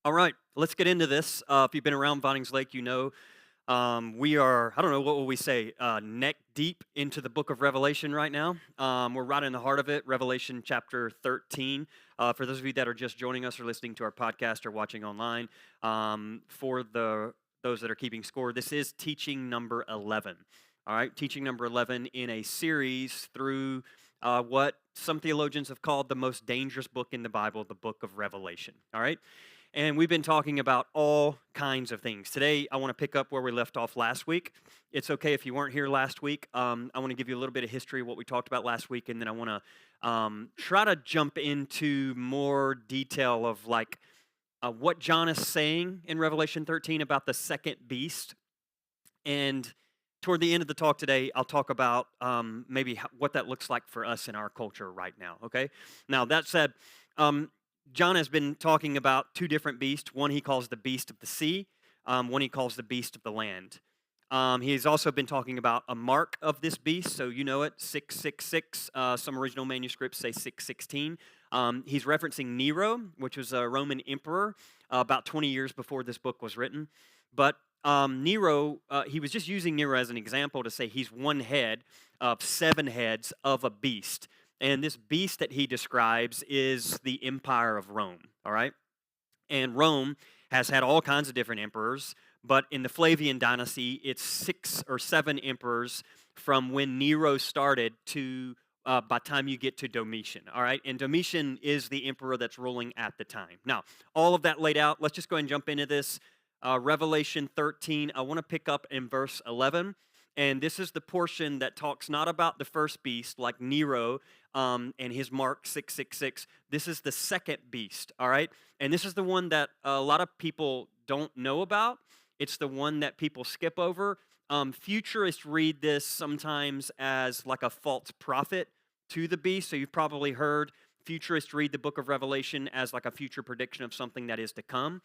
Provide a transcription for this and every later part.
All right, let's get into this. If you've been around Vinnings Lake, you know we are, I don't know, what will we say, neck deep into the book of Revelation right now. We're right in the heart of it, Revelation chapter 13. For those of you that are just joining us or listening to our podcast or watching online, those that are keeping score, this is teaching number 11. All right, teaching number 11 in a series through what some theologians have called the most dangerous book in the Bible, the book of Revelation. All right. And we've been talking about all kinds of things. Today, I want to pick up where we left off last week. It's okay if you weren't here last week. I want to give you a little bit of history of what we talked about last week, and then I want to try to jump into more detail of what John is saying in Revelation 13 about the second beast. And toward the end of the talk today, I'll talk about maybe what that looks like for us in our culture right now, okay? Now, that said, John has been talking about two different beasts. One he calls the beast of the sea, one he calls the beast of the land. He's also been talking about a mark of this beast, so you know it, 666. Some original manuscripts say 616. He's referencing Nero, which was a Roman emperor about 20 years before this book was written. But Nero, he was just using Nero as an example to say he's one head of seven heads of a beast. And this beast that he describes is the Empire of Rome, all right? And Rome has had all kinds of different emperors, but in the Flavian dynasty, it's 6 or 7 emperors from when Nero started to by the time you get to Domitian, all right? And Domitian is the emperor that's ruling at the time. Now, all of that laid out, let's just go ahead and jump into this. Revelation 13, I want to pick up in verse 11. And this is the portion that talks not about the first beast like Nero and his mark 666. This is the second beast, all right? And this is the one that a lot of people don't know about. It's the one that people skip over. Futurists read this sometimes as like a false prophet to the beast. So you've probably heard futurists read the book of Revelation as like a future prediction of something that is to come.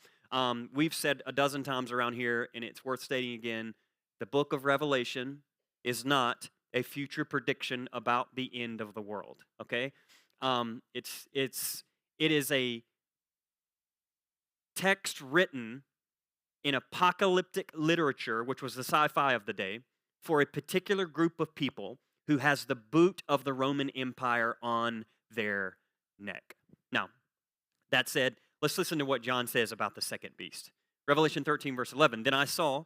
We've said a dozen times around here, and it's worth stating again, the book of Revelation is not a future prediction about the end of the world. Okay, it is a text written in apocalyptic literature, which was the sci-fi of the day, for a particular group of people who has the boot of the Roman Empire on their neck. Now, that said, let's listen to what John says about the second beast. Revelation 13, verse 11. Then I saw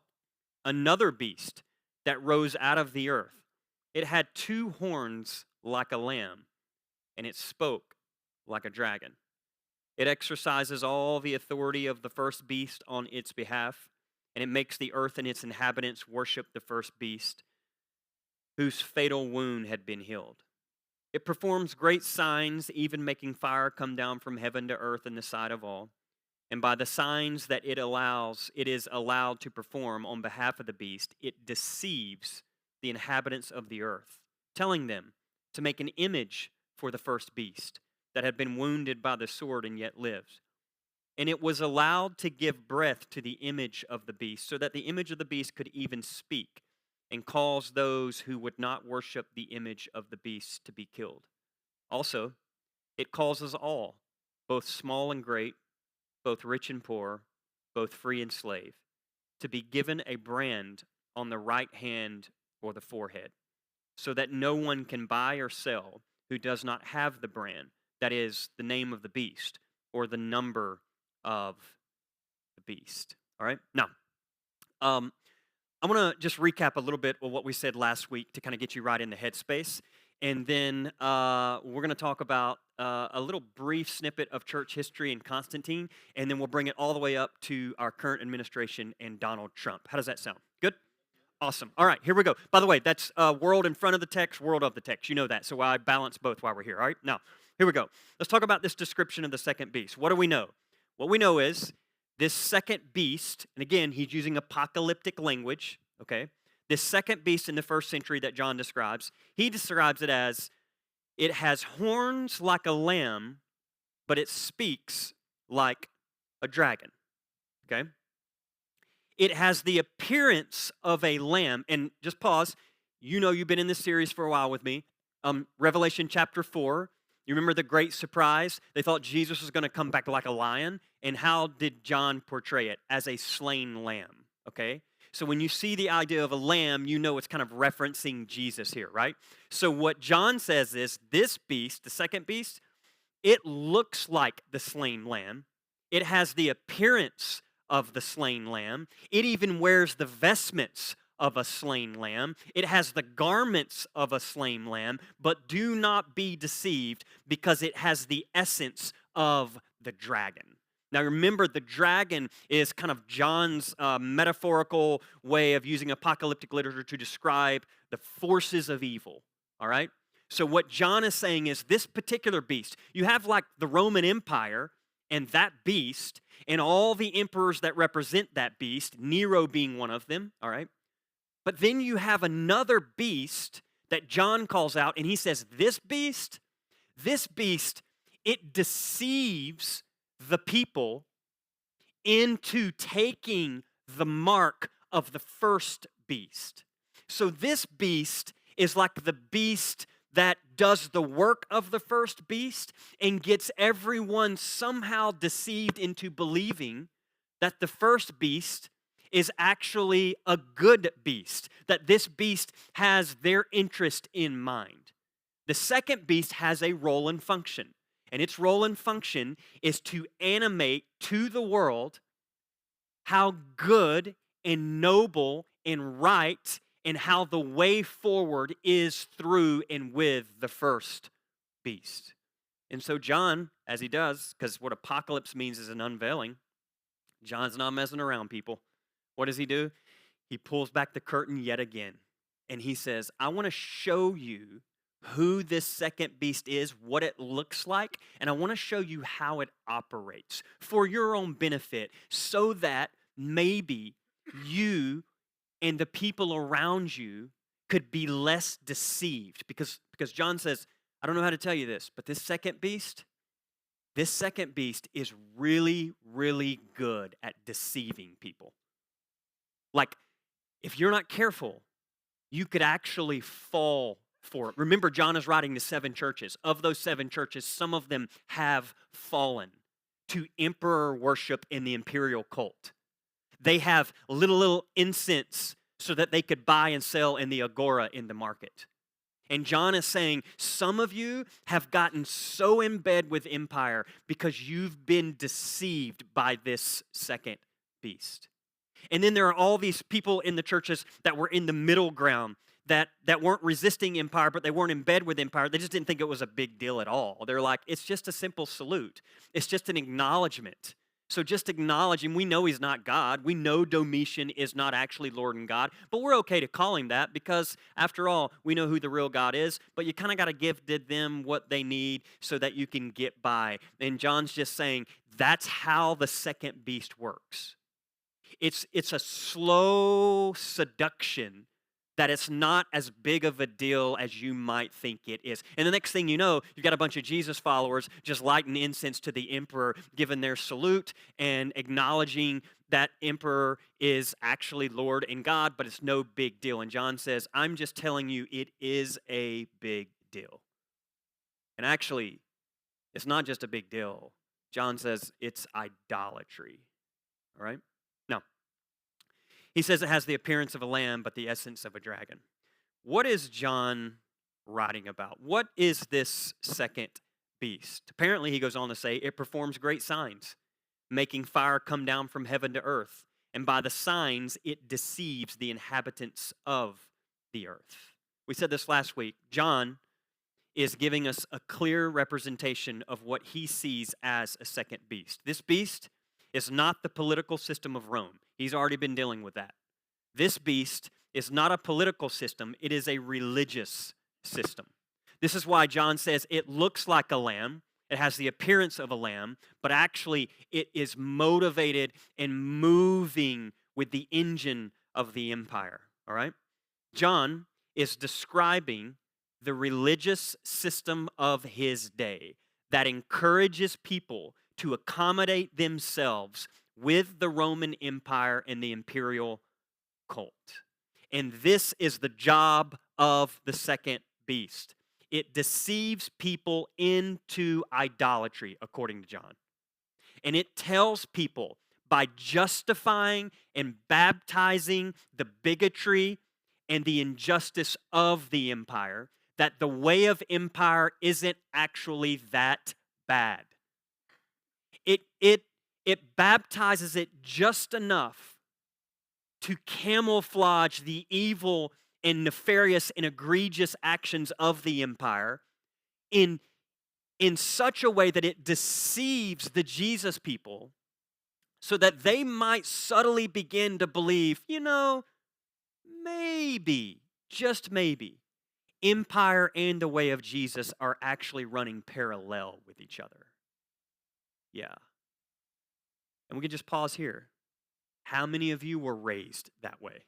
another beast that rose out of the earth. It had 2 horns like a lamb, and it spoke like a dragon. It exercises all the authority of the first beast on its behalf, and it makes the earth and its inhabitants worship the first beast, whose fatal wound had been healed. It performs great signs, even making fire come down from heaven to earth in the sight of all. And by the signs that it is allowed to perform on behalf of the beast, it deceives the inhabitants of the earth, telling them to make an image for the first beast that had been wounded by the sword and yet lives. And it was allowed to give breath to the image of the beast, so that the image of the beast could even speak and cause those who would not worship the image of the beast to be killed. Also, it causes all, both small and great, both rich and poor, both free and slave, to be given a brand on the right hand or the forehead, so that no one can buy or sell who does not have the brand, that is, the name of the beast or the number of the beast. All right? Now, I want to just recap a little bit of what we said last week to kind of get you right in the headspace. And then we're going to talk about a little brief snippet of church history and Constantine, and then we'll bring it all the way up to our current administration and Donald Trump. How does that sound? Good? Awesome. All right, here we go. By the way, that's world in front of the text, world of the text. You know that, so I balance both while we're here. All right? Now, here we go. Let's talk about this description of the second beast. What do we know? What we know is this second beast, and again, he's using apocalyptic language, okay? This second beast in the first century that John describes, he describes it as it has horns like a lamb, but it speaks like a dragon, okay? It has the appearance of a lamb, and just pause. You know you've been in this series for a while with me. Revelation chapter 4, you remember the great surprise? They thought Jesus was going to come back like a lion, And how did John portray it? As a slain lamb, okay? So when you see the idea of a lamb, you know it's kind of referencing Jesus here, right? So what John says is this beast, the second beast, it looks like the slain lamb. It has the appearance of the slain lamb. It even wears the vestments of a slain lamb. It has the garments of a slain lamb, but do not be deceived because it has the essence of the dragon. Now remember, the dragon is kind of John's metaphorical way of using apocalyptic literature to describe the forces of evil, all right? So what John is saying is this particular beast, you have like the Roman Empire and that beast and all the emperors that represent that beast, Nero being one of them, all right? But then you have another beast that John calls out, and he says, this beast, it deceives the people into taking the mark of the first beast. So this beast is like the beast that does the work of the first beast and gets everyone somehow deceived into believing that the first beast is actually a good beast, that this beast has their interest in mind. The second beast has a role and function, and its role and function is to animate to the world how good and noble and right and how the way forward is through and with the first beast. And so John, as he does, because what apocalypse means is an unveiling, John's not messing around, people. What does he do? He pulls back the curtain yet again, and he says, I want to show you who this second beast is, what it looks like, and I want to show you how it operates for your own benefit so that maybe you and the people around you could be less deceived. Because John says, I don't know how to tell you this, but this second beast is really, really good at deceiving people. Like, if you're not careful, you could actually fall for it. Remember, John is writing to 7 churches. Of those 7 churches, some of them have fallen to emperor worship in the imperial cult. They have little incense so that they could buy and sell in the agora in the market. And John is saying, some of you have gotten so in bed with empire because you've been deceived by this second beast. And then there are all these people in the churches that were in the middle ground that weren't resisting empire, but they weren't in bed with empire. They just didn't think it was a big deal at all. They're like, it's just a simple salute. It's just an acknowledgement. So just acknowledge him. We know he's not God. We know Domitian is not actually Lord and God, but we're okay to call him that because, after all, we know who the real God is, but you kind of got to give them what they need so that you can get by. And John's just saying that's how the second beast works. It's a slow seduction that it's not as big of a deal as you might think it is. And the next thing you know, you've got a bunch of Jesus followers just lighting incense to the emperor, giving their salute and acknowledging that emperor is actually Lord and God, but it's no big deal. And John says, I'm just telling you it is a big deal. And actually, it's not just a big deal. John says it's idolatry. All right? Now, he says it has the appearance of a lamb, but the essence of a dragon. What is John writing about? What is this second beast? Apparently, he goes on to say, it performs great signs, making fire come down from heaven to earth. And by the signs, it deceives the inhabitants of the earth. We said this last week. John is giving us a clear representation of what he sees as a second beast. This beast is not the political system of Rome. He's already been dealing with that. This beast is not a political system. It is a religious system. This is why John says it looks like a lamb. It has the appearance of a lamb, but actually it is motivated and moving with the engine of the empire. All right? John is describing the religious system of his day that encourages people to accommodate themselves with the Roman Empire and the imperial cult. And this is the job of the second beast. It deceives people into idolatry, according to John. And it tells people by justifying and baptizing the bigotry and the injustice of the empire that the way of empire isn't actually that bad. It baptizes it just enough to camouflage the evil and nefarious and egregious actions of the empire in such a way that it deceives the Jesus people so that they might subtly begin to believe, maybe, just maybe, empire and the way of Jesus are actually running parallel with each other. Yeah. And we can just pause here. How many of you were raised that way?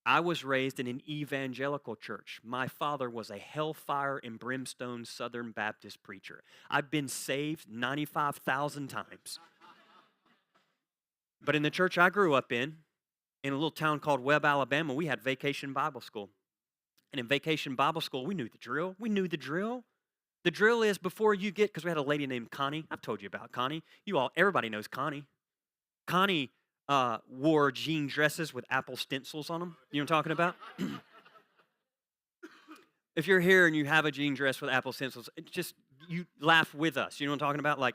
I was raised in an evangelical church. My father was a hellfire and brimstone Southern Baptist preacher. I've been saved 95,000 times. But in the church I grew up in a little town called Webb, Alabama, we had Vacation Bible School. And in Vacation Bible School, we knew the drill. The drill is before you get, because we had a lady named Connie. I've told you about Connie. Everybody knows Connie. Connie wore jean dresses with Apple stencils on them. You know what I'm talking about? If you're here and you have a jean dress with Apple stencils, you laugh with us. You know what I'm talking about?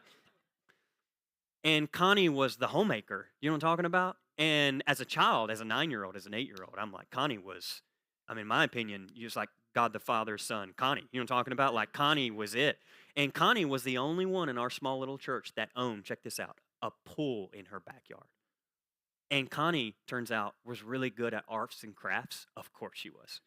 And Connie was the homemaker. You know what I'm talking about? And as a child, as a 9-year-old, as an 8-year-old, I'm like, Connie was, in my opinion, just like God the Father's son, Connie. You know what I'm talking about? Like, Connie was it. And Connie was the only one in our small little church that owned, check this out, a pool in her backyard. And Connie, turns out, was really good at arts and crafts. Of course she was.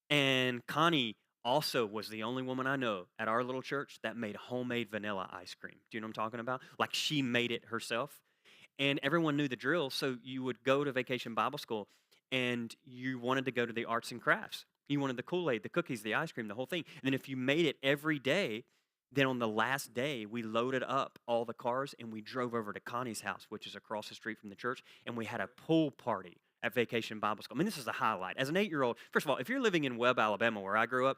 And Connie also was the only woman I know at our little church that made homemade vanilla ice cream. Do you know what I'm talking about? Like, she made it herself. And everyone knew the drill, so you would go to Vacation Bible School, and you wanted to go to the arts and crafts. You wanted the Kool-Aid, the cookies, the ice cream, the whole thing. And then if you made it every day, then on the last day, we loaded up all the cars, and we drove over to Connie's house, which is across the street from the church, and we had a pool party at Vacation Bible School. This is the highlight. As an 8-year-old, first of all, if you're living in Webb, Alabama, where I grew up,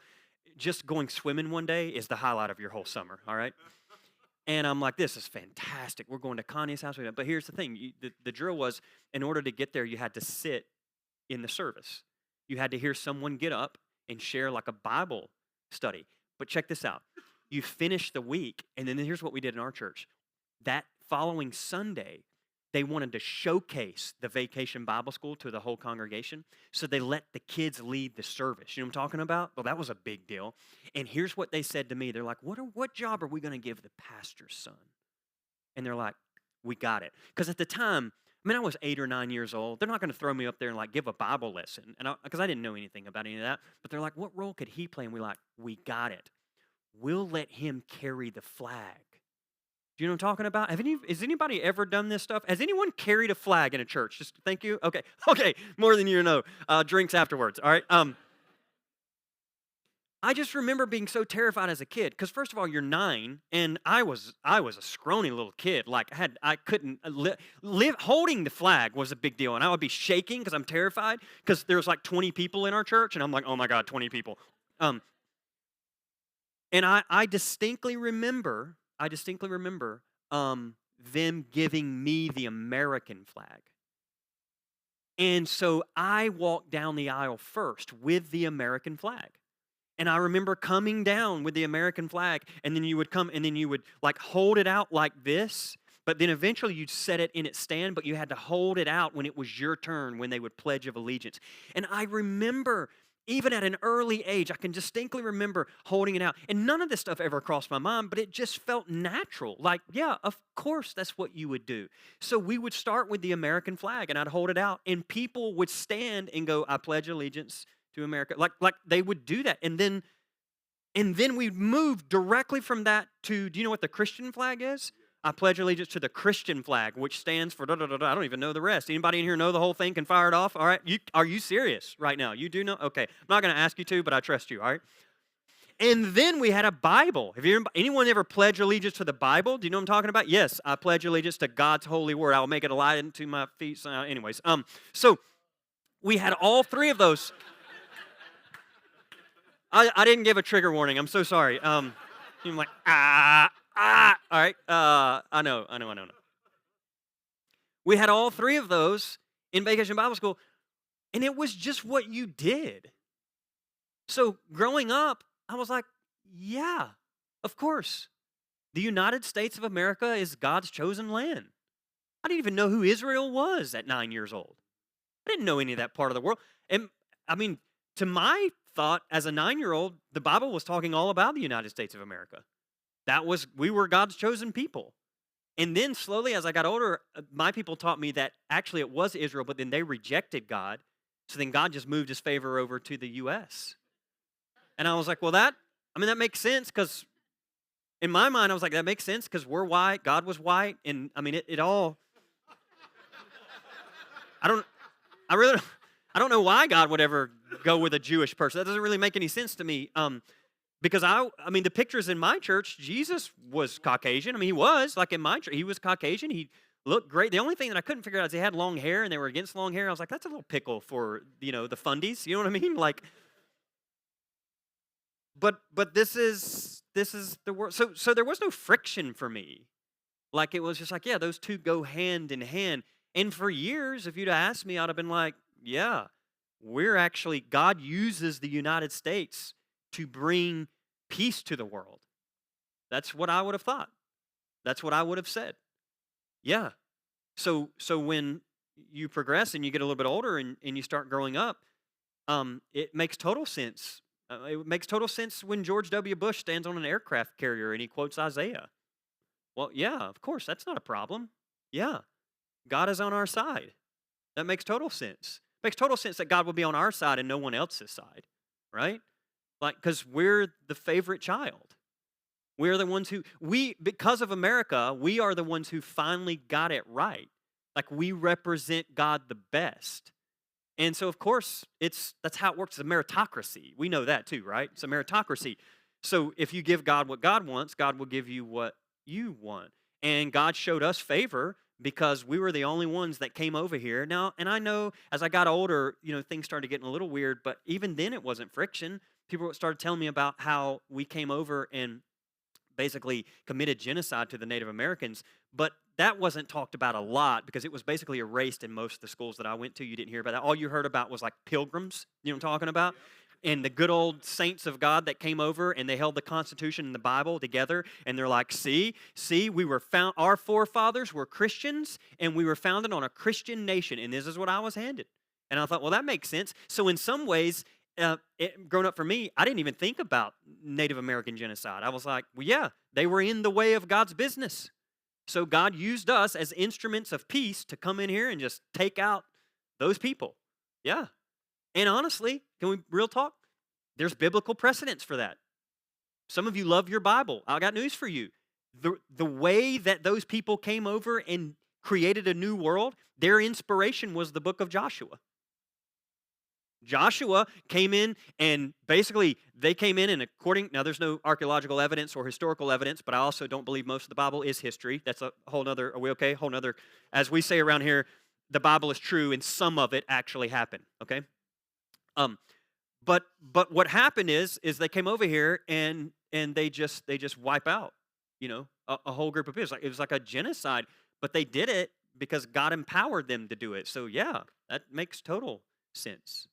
just going swimming one day is the highlight of your whole summer, all right? And I'm like, this is fantastic. We're going to Connie's house. But here's the thing. The drill was, in order to get there, you had to sit in the service. You had to hear someone get up and share like a Bible study. But check this out. You finish the week, and then here's what we did in our church. That following Sunday, they wanted to showcase the Vacation Bible School to the whole congregation, so they let the kids lead the service. You know what I'm talking about? Well, that was a big deal. And here's what they said to me. They're like, what job are we going to give the pastor's son? And they're like, we got it. Because at the time, I was 8 or 9 years old. They're not going to throw me up there and like give a Bible lesson, because I didn't know anything about any of that. But they're like, what role could he play? And we're like, we got it. We'll let him carry the flag. Do you know what I'm talking about? Has anybody ever done this stuff? Has anyone carried a flag in a church? Just thank you. Okay, more than you know. Drinks afterwards. All right. I just remember being so terrified as a kid because first of all, you're 9, and I was a scrawny little kid. Like I couldn't live. Holding the flag was a big deal, and I would be shaking because I'm terrified because there's like 20 people in our church, and I'm like, oh my God, 20 people. And I distinctly remember them giving me the American flag. And so I walked down the aisle first with the American flag. And I remember coming down with the American flag, and then you would come, and then you would like hold it out like this, but then eventually you'd set it in its stand, but you had to hold it out when it was your turn, when they would pledge of allegiance. And I remember, even at an early age, I can distinctly remember holding it out. And none of this stuff ever crossed my mind, but it just felt natural. Like, yeah, of course that's what you would do. So we would start with the American flag, and I'd hold it out, and people would stand and go, I pledge allegiance to America. Like they would do that. And then we'd move directly from that to, do you know what the Christian flag is? I pledge allegiance to the Christian flag, which stands for da-da-da-da. I don't even know the rest. Anybody in here know the whole thing, can fire it off? All right. Are you serious right now? You do know? Okay. I'm not going to ask you to, but I trust you. All right. And then we had a Bible. Have anyone ever pledged allegiance to the Bible? Do you know what I'm talking about? Yes, I pledge allegiance to God's holy word. I will make it a light unto my feet. So we had all three of those. I didn't give a trigger warning. I'm so sorry. I'm like, All right. I know. We had all three of those in Vacation Bible School, and it was just what you did. So growing up, I was like, yeah, of course. The United States of America is God's chosen land. I didn't even know who Israel was at 9 years old. I didn't know any of that part of the world. And I mean, to my thought as a 9-year-old, the Bible was talking all about the United States of America. We were God's chosen people. And then slowly as I got older, my people taught me that actually it was Israel, but then they rejected God. So then God just moved his favor over to the U.S. And I was like, well, that makes sense because in my mind, I was like, that makes sense because we're white, God was white. And I mean, it all, I don't, I really, I don't know why God would ever go with a Jewish person. That doesn't really make any sense to me. Because the pictures in my church, Jesus was Caucasian. I mean, he was like in my church, he was Caucasian. He looked great. The only thing that I couldn't figure out is he had long hair, and they were against long hair. I was like, that's a little pickle for the fundies. You know what I mean? Like, but this is the word. So there was no friction for me. Like it was just like, yeah, those two go hand in hand. And for years, if you'd asked me, I'd have been like, yeah, God uses the United States to bring peace to the world. That's what I would have thought. That's what I would have said. Yeah. So when you progress and you get a little bit older and you start growing up, it makes total sense. It makes total sense when George W. Bush stands on an aircraft carrier and he quotes Isaiah. Well, yeah, of course, that's not a problem. Yeah, God is on our side. That makes total sense. Makes total sense that God will be on our side and no one else's side, right? Like, because we're the favorite child. We're the ones because of America, we are the ones who finally got it right. Like, we represent God the best. And so, of course, that's how it works. It's a meritocracy. We know that too, right? It's a meritocracy. So if you give God what God wants, God will give you what you want. And God showed us favor because we were the only ones that came over here. Now, and I know as I got older, things started getting a little weird, but even then it wasn't friction. People started telling me about how we came over and basically committed genocide to the Native Americans, but that wasn't talked about a lot because it was basically erased in most of the schools that I went to. You didn't hear about that. All you heard about was like pilgrims, you know what I'm talking about? And the good old saints of God that came over and they held the Constitution and the Bible together, and they're like, see, our forefathers were Christians, and we were founded on a Christian nation, and this is what I was handed. And I thought, well, that makes sense. So in some ways, growing up for me, I didn't even think about Native American genocide. I was like, well, yeah, they were in the way of God's business. So God used us as instruments of peace to come in here and just take out those people. Yeah. And honestly, can we real talk? There's biblical precedence for that. Some of you love your Bible. I got news for you. The way that those people came over and created a new world, their inspiration was the book of Joshua. Joshua came in and basically they came in and now there's no archaeological evidence or historical evidence, but I also don't believe most of the Bible is history. That's a whole nother, are we okay? Whole nother, as we say around here, the Bible is true and some of it actually happened, okay? But what happened is they came over here and they just wipe out, a whole group of people. It was like a genocide, but they did it because God empowered them to do it. So yeah, that makes total sense.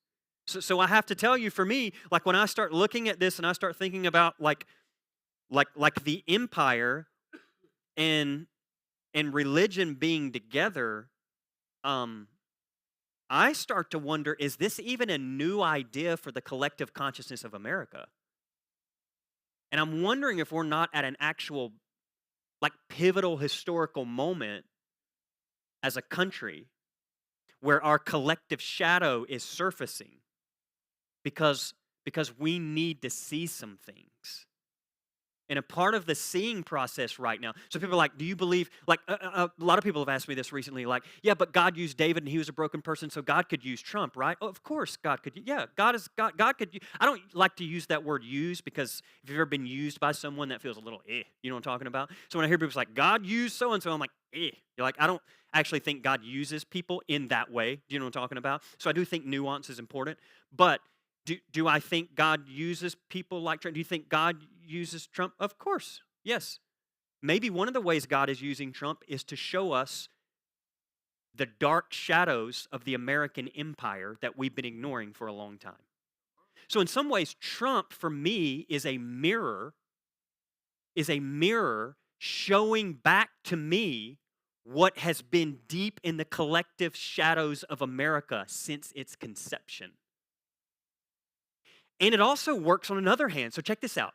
So I have to tell you, for me, like when I start looking at this and I start thinking about like the empire and religion being together, I start to wonder, is this even a new idea for the collective consciousness of America? And I'm wondering if we're not at an actual, like, pivotal historical moment as a country where our collective shadow is surfacing because we need to see some things. And a part of the seeing process right now. So people are like, do you believe, like a lot of people have asked me this recently, like, yeah, but God used David and he was a broken person, so God could use Trump, right? Oh, of course God could. Yeah, God could. I don't like to use that word use because if you've ever been used by someone, that feels a little you know what I'm talking about? So when I hear people like, God used so-and-so, I'm like, You're like, I don't actually think God uses people in that way. Do you know what I'm talking about? So I do think nuance is important, but do I think God uses people like Trump? Do you think God uses Trump? Of course, yes. maybe one of the ways God is using Trump is to show us the dark shadows of the American empire that we've been ignoring for a long time. So in some ways, Trump for me is a mirror showing back to me what has been deep in the collective shadows of America since its conception. And it also works on another hand. So check this out.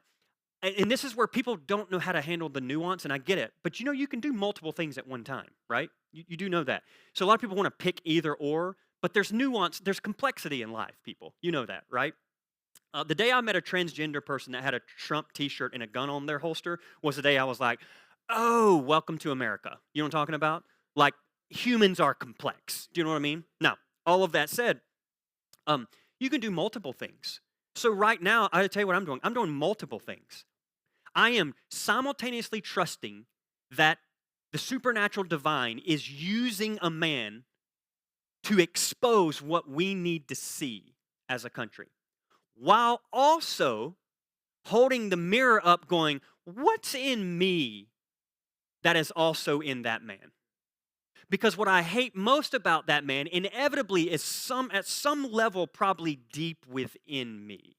And this is where people don't know how to handle the nuance, and I get it. But you can do multiple things at one time, right? You do know that. So a lot of people want to pick either or, but there's nuance, there's complexity in life, people. You know that, right? The day I met a transgender person that had a Trump t-shirt and a gun on their holster was the day I was like, oh, welcome to America. You know what I'm talking about? Like, humans are complex. Do you know what I mean? Now, all of that said, you can do multiple things. So right now, I'll tell you what I'm doing. I'm doing multiple things. I am simultaneously trusting that the supernatural divine is using a man to expose what we need to see as a country, while also holding the mirror up going, what's in me that is also in that man? Because what I hate most about that man inevitably is at some level probably deep within me.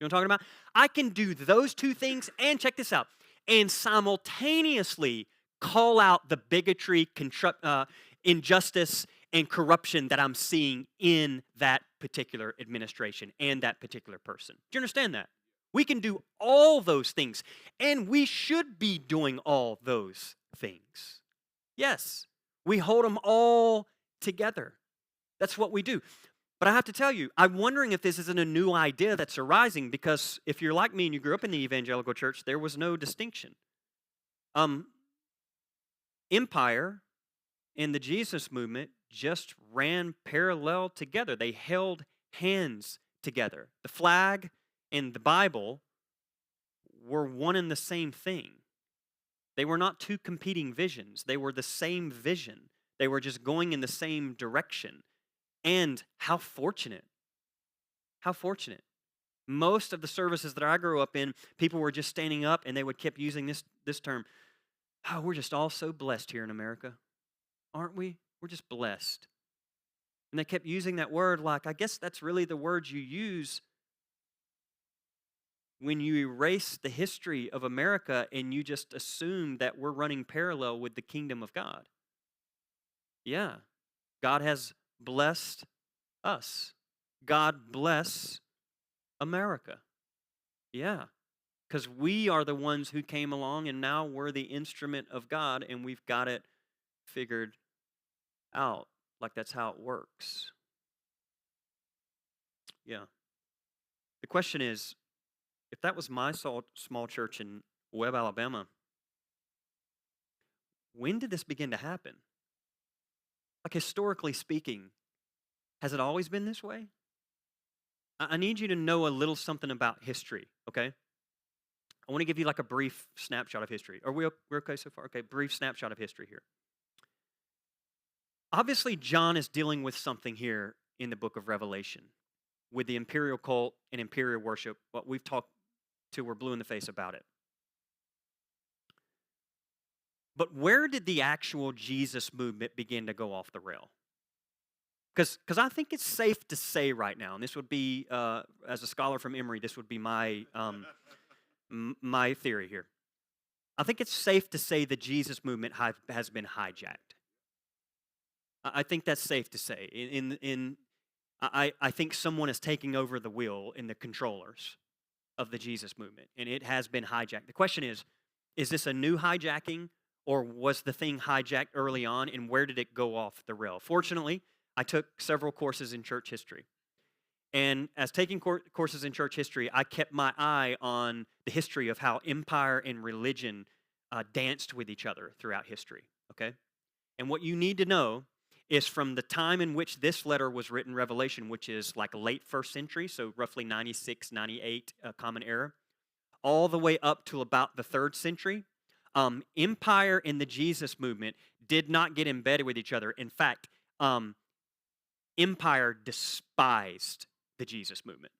You know what I'm talking about? I can do those two things, and check this out, and simultaneously call out the bigotry, injustice, and corruption that I'm seeing in that particular administration and that particular person. Do you understand that? We can do all those things, and we should be doing all those things. Yes, we hold them all together. That's what we do. But I have to tell you, I'm wondering if this isn't a new idea that's arising, because if you're like me and you grew up in the evangelical church, there was no distinction. Empire and the Jesus movement just ran parallel together. They held hands together. The flag and the Bible were one and the same thing. They were not two competing visions. They were the same vision. They were just going in the same direction. And how fortunate. How fortunate. Most of the services that I grew up in, people were just standing up and they would keep using this term. Oh, we're just all so blessed here in America. Aren't we? We're just blessed. And they kept using that word like, I guess that's really the word you use when you erase the history of America and you just assume that we're running parallel with the kingdom of God. Yeah, God has blessed us. God bless America. Yeah, because we are the ones who came along and now we're the instrument of God and we've got it figured out. Like that's how it works. Yeah. The question is, if that was my small church in Webb, Alabama, when did this begin to happen? Like historically speaking, has it always been this way? I need you to know a little something about history, okay? I want to give you like a brief snapshot of history. We're okay so far? Okay, brief snapshot of history here. Obviously, John is dealing with something here in the book of Revelation with the imperial cult and imperial worship. What we've talked to, we're blue in the face about it. But where did the actual Jesus movement begin to go off the rail? Because I think it's safe to say right now, and this would be, as a scholar from Emory, this would be my my theory here. I think it's safe to say the Jesus movement has been hijacked. I think that's safe to say. I think someone is taking over the wheel in the controllers of the Jesus movement, and it has been hijacked. The question is this a new hijacking, or was the thing hijacked early on, and where did it go off the rail? Fortunately, I took several courses in church history. And as taking courses in church history, I kept my eye on the history of how empire and religion danced with each other throughout history, okay? And what you need to know is from the time in which this letter was written, Revelation, which is like late first century, so roughly 96, 98 Common Era, all the way up to about the 3rd century, empire and the Jesus movement did not get embedded with each other. In fact, empire despised the Jesus movement.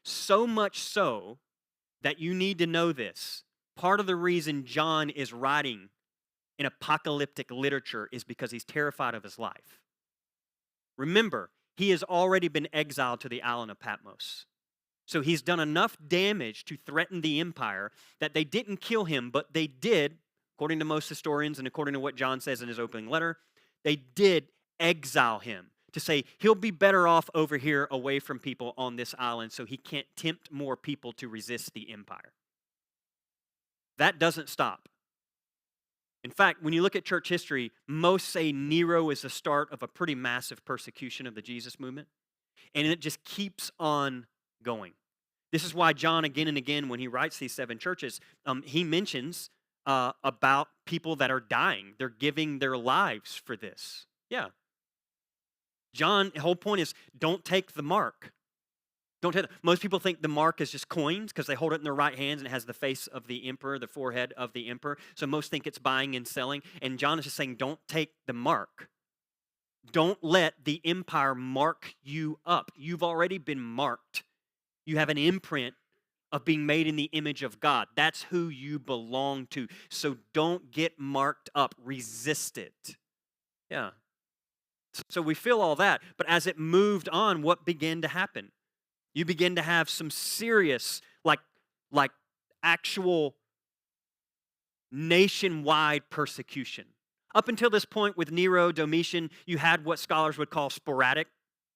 So much so that you need to know this. Part of the reason John is writing in apocalyptic literature is because he's terrified of his life. Remember, he has already been exiled to the island of Patmos. So he's done enough damage to threaten the empire that they didn't kill him, but they did, according to most historians and according to what John says in his opening letter, they did exile him to say he'll be better off over here away from people on this island so he can't tempt more people to resist the empire. That doesn't stop. In fact, when you look at church history, most say Nero is the start of a pretty massive persecution of the Jesus movement, and it just keeps on going. This is why John, again and again, when he writes these 7 churches, he mentions about people that are dying. They're giving their lives for this. Yeah. John, the whole point is don't take the mark. Don't take most people think the mark is just coins because they hold it in their right hands and it has the face of the emperor, the forehead of the emperor. So most think it's buying and selling. And John is just saying, don't take the mark. Don't let the empire mark you up. You've already been marked. You have an imprint of being made in the image of God. That's who you belong to. So don't get marked up. Resist it. Yeah. So we feel all that. But as it moved on, what began to happen? You begin to have some serious, like actual nationwide persecution. Up until this point with Nero, Domitian, you had what scholars would call sporadic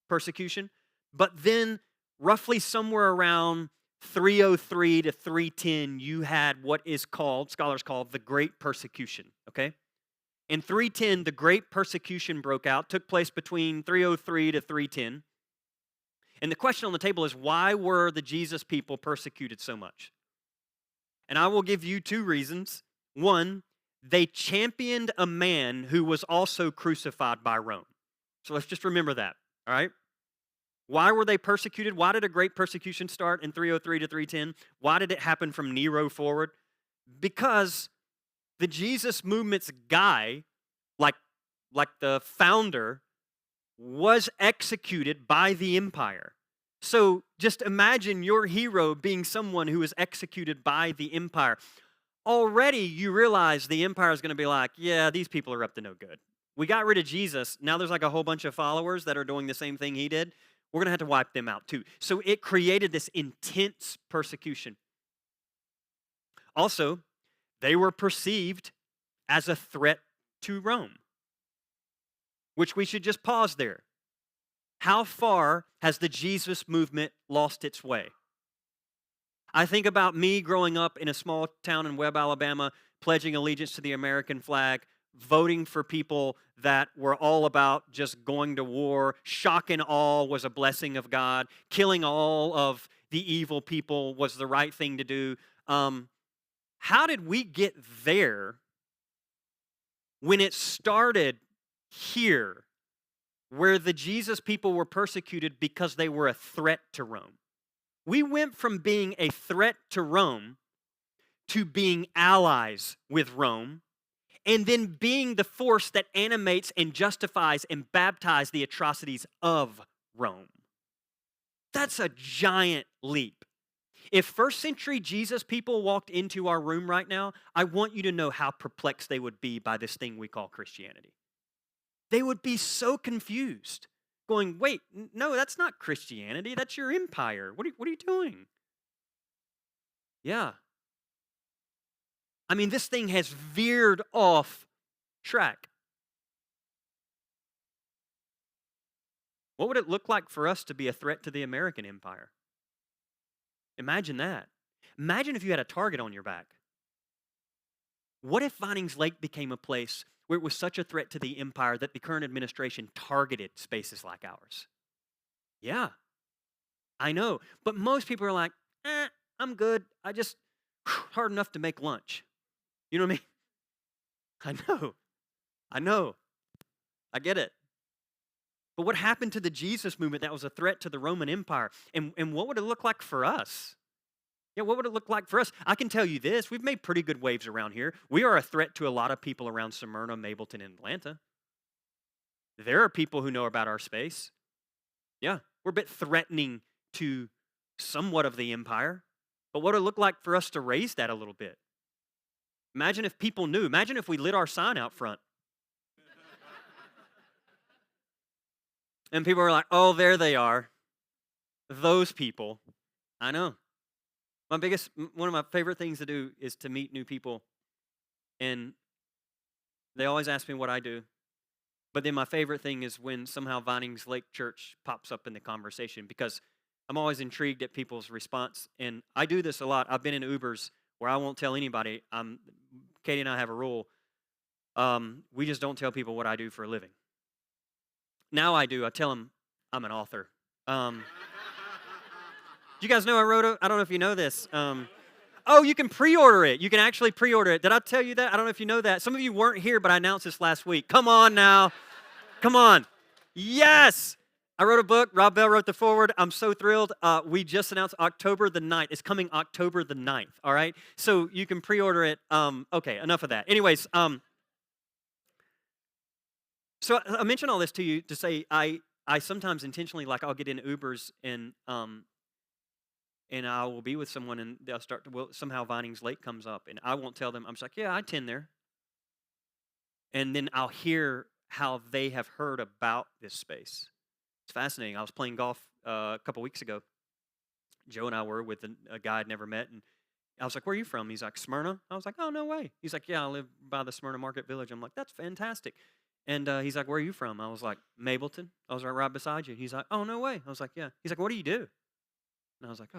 persecution. But then roughly somewhere around 303 to 310, you had what is called, scholars call, the Great Persecution, okay? In 310, the Great Persecution broke out, took place between 303 to 310. And the question on the table is, why were the Jesus people persecuted so much? And I will give you 2 reasons. One, they championed a man who was also crucified by Rome. So let's just remember that, all right? Why were they persecuted? Why did a great persecution start in 303 to 310? Why did it happen from Nero forward? Because the Jesus movement's guy, like the founder, was executed by the empire. So just imagine your hero being someone who was executed by the empire. Already you realize the empire is going to be like, yeah, these people are up to no good. We got rid of Jesus. Now there's like a whole bunch of followers that are doing the same thing he did. We're going to have to wipe them out too. So it created this intense persecution. Also, they were perceived as a threat to Rome, which we should just pause there. How far has the Jesus movement lost its way? I think about me growing up in a small town in Webb, Alabama, pledging allegiance to the American flag, voting for people that were all about just going to war, shocking all was a blessing of God, killing all of the evil people was the right thing to do. How did we get there when it started here, where the Jesus people were persecuted because they were a threat to Rome? We went from being a threat to Rome to being allies with Rome, and then being the force that animates and justifies and baptizes the atrocities of Rome. That's a giant leap. If first century Jesus people walked into our room right now, I want you to know how perplexed they would be by this thing we call Christianity. They would be so confused, going, wait, no, that's not Christianity, that's your empire. What are you doing? Yeah. I mean, this thing has veered off track. What would it look like for us to be a threat to the American empire? Imagine that. Imagine if you had a target on your back. What if Vinings Lake became a place where it was such a threat to the empire that the current administration targeted spaces like ours? Yeah, I know. But most people are like, I'm good. Hard enough to make lunch. You know what I mean? I know. I get it. But what happened to the Jesus movement that was a threat to the Roman Empire? And what would it look like for us? Yeah, what would it look like for us? I can tell you this. We've made pretty good waves around here. We are a threat to a lot of people around Smyrna, Mableton, and Atlanta. There are people who know about our space. Yeah, we're a bit threatening to somewhat of the empire. But what would it look like for us to raise that a little bit? Imagine if people knew. Imagine if we lit our sign out front. And people were like, oh, there they are. Those people. I know. One of my favorite things to do is to meet new people. And they always ask me what I do. But then my favorite thing is when somehow Vinings Lake Church pops up in the conversation, because I'm always intrigued at people's response. And I do this a lot. I've been in Ubers where I won't tell anybody. Katie and I have a rule. We just don't tell people what I do for a living. Now I do. I tell them I'm an author. Do you guys know I don't know if you know this. Oh, you can pre-order it. You can actually pre-order it. Did I tell you that? I don't know if you know that. Some of you weren't here, but I announced this last week. Come on now. Come on. Yes. I wrote a book. Rob Bell wrote the foreword. I'm so thrilled. We just announced October the 9th. It's coming October the 9th, all right? So you can pre-order it. Okay, enough of that. Anyways, so I mention all this to you to say I sometimes intentionally, like I'll get in Ubers and I will be with someone and they'll start to, somehow Vinings Lake comes up and I won't tell them. I'm just like, yeah, I attend there. And then I'll hear how they have heard about this space. It's fascinating. I was playing golf a couple weeks ago. Joe and I were with a guy I'd never met, and I was like, where are you from? He's like, Smyrna. I was like, oh, no way. He's like, yeah, I live by the Smyrna Market Village. I'm like, that's fantastic. And he's like, where are you from? I was like, Mableton. I was right beside you. He's like, oh, no way. I was like, yeah. He's like, what do you do? And I was like,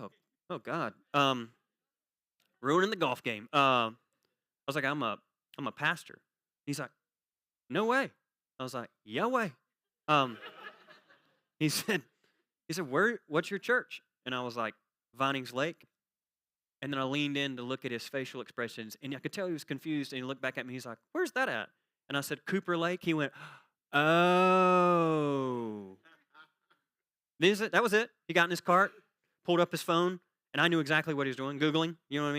oh God. Ruining the golf game. I was like, I'm a pastor. He's like, no way. I was like, yeah way. He said, what's your church? And I was like, Vinings Lake. And then I leaned in to look at his facial expressions, and I could tell he was confused, and he looked back at me. He's like, where's that at? And I said, Cooper Lake. He went, oh. That was it. He got in his cart, pulled up his phone, and I knew exactly what he was doing, Googling. You know what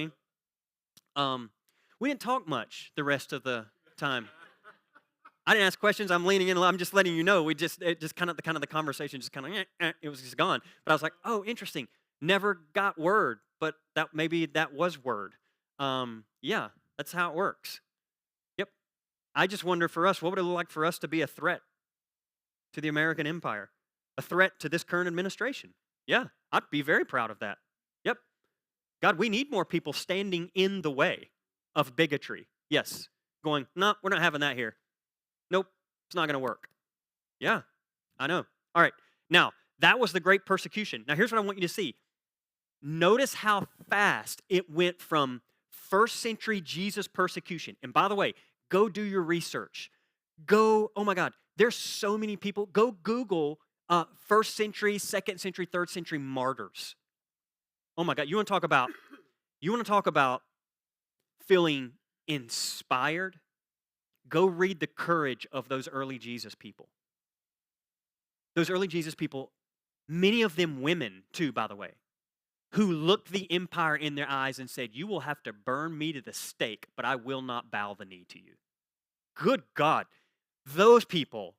I mean? We didn't talk much the rest of the time. I didn't ask questions. I'm leaning in. I'm just letting you know. The conversation just kind of, it was just gone. But I was like, oh, interesting. Never got word, but maybe that was word. Yeah, that's how it works. Yep. I just wonder for us, what would it look like for us to be a threat to the American empire? A threat to this current administration? Yeah, I'd be very proud of that. Yep. God, we need more people standing in the way of bigotry. Yes. Going, no, we're not having that here. Nope, it's not going to work. Yeah, I know. All right, now, that was the great persecution. Now, here's what I want you to see. Notice how fast it went from first century Jesus persecution. And by the way, go do your research. Oh my God, there's so many people. Go Google first century, second century, third century martyrs. Oh my God, you want to talk about feeling inspired? Go read the courage of those early Jesus people. Those early Jesus people, many of them women too, by the way, who looked the empire in their eyes and said, you will have to burn me to the stake, but I will not bow the knee to you. Good God. Those people,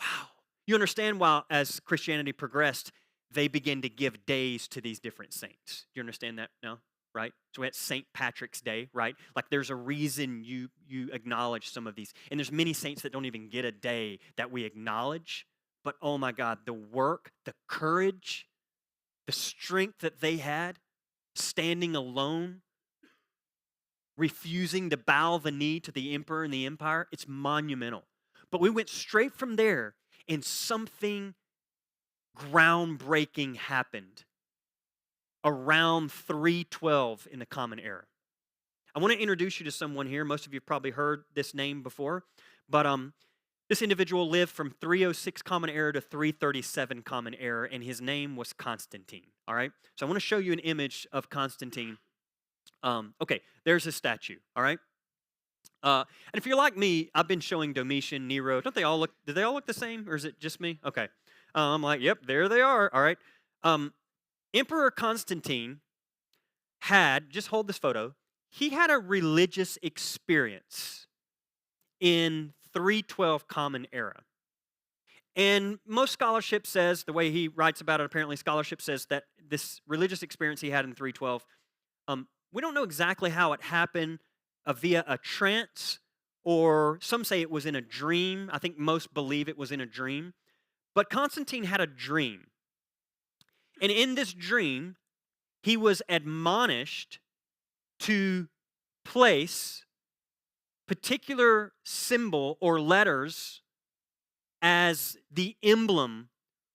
wow. You understand why, as Christianity progressed, they began to give days to these different saints. Do you understand that now? Right? So we had St. Patrick's Day, right? Like there's a reason you acknowledge some of these. And there's many saints that don't even get a day that we acknowledge. But oh my God, the work, the courage, the strength that they had, standing alone, refusing to bow the knee to the emperor and the empire, it's monumental. But we went straight from there and something groundbreaking happened around 312 in the Common Era. I want to introduce you to someone here. Most of you have probably heard this name before, but this individual lived from 306 Common Era to 337 Common Era, and his name was Constantine, all right? So I want to show you an image of Constantine. Okay, there's his statue, all right? And if you're like me, I've been showing Domitian, Nero. Do they all look the same, or is it just me? Okay. I'm like, yep, there they are, all right? Emperor Constantine had, just hold this photo, he had a religious experience in 312 Common Era. And most scholarship says, the way he writes about it, apparently scholarship says that this religious experience he had in 312, we don't know exactly how it happened. via a trance, or some say it was in a dream. I think most believe it was in a dream. But Constantine had a dream. And in this dream, he was admonished to place particular symbol or letters as the emblem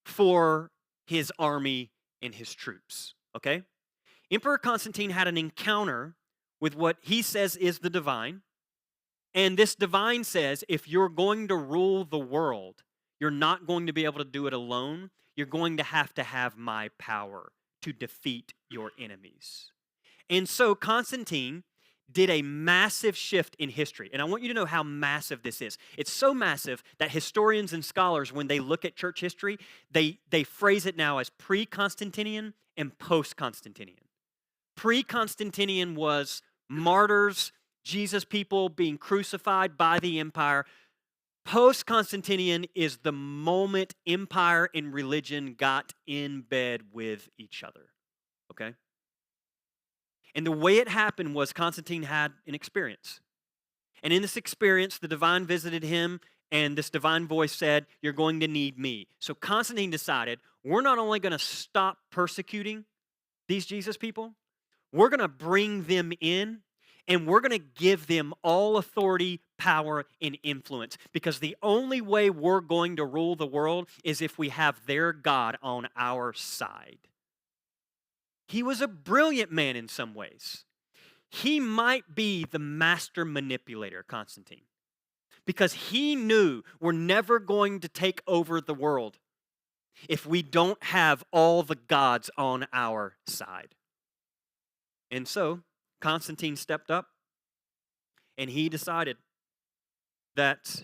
for his army and his troops. Okay? Emperor Constantine had an encounter with what he says is the divine. And this divine says, if you're going to rule the world, you're not going to be able to do it alone. You're going to have my power to defeat your enemies. And so Constantine did a massive shift in history. And I want you to know how massive this is. It's so massive that historians and scholars, when they look at church history, they phrase it now as pre-Constantinian and post-Constantinian. Pre-Constantinian was martyrs, Jesus people being crucified by the empire. Post-Constantinian is the moment empire and religion got in bed with each other. Okay? And the way it happened was Constantine had an experience. And in this experience, the divine visited him, and this divine voice said, "You're going to need me." So Constantine decided, we're not only going to stop persecuting these Jesus people, we're going to bring them in, and we're going to give them all authority, power, and influence. Because the only way we're going to rule the world is if we have their God on our side. He was a brilliant man in some ways. He might be the master manipulator, Constantine, because he knew we're never going to take over the world if we don't have all the gods on our side. And so Constantine stepped up, and he decided that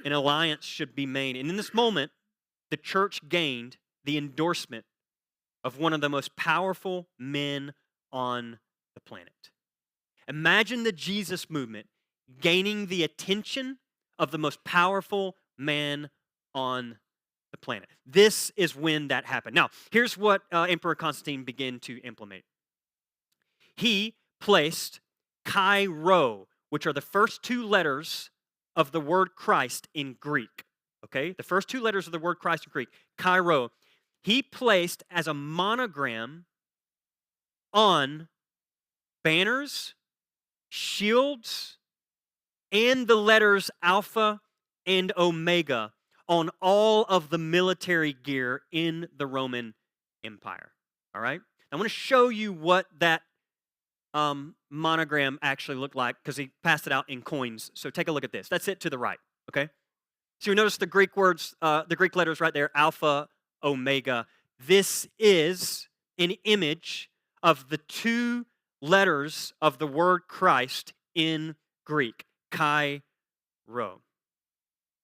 an alliance should be made. And in this moment, the church gained the endorsement of one of the most powerful men on the planet. Imagine the Jesus movement gaining the attention of the most powerful man on the planet. This is when that happened. Now, here's what Emperor Constantine began to implement. He placed Chi Rho, which are the first two letters of the word Christ in Greek. Okay? The first two letters of the word Christ in Greek, Chi Rho. He placed as a monogram on banners, shields, and the letters Alpha and Omega on all of the military gear in the Roman Empire. All right? I want to show you what that monogram actually looked like, because he passed it out in coins. So take a look at this. That's it to the right. Okay? So you notice the Greek words, the Greek letters right there, Alpha, Omega. This is an image of the two letters of the word Christ in Greek, Chi Rho.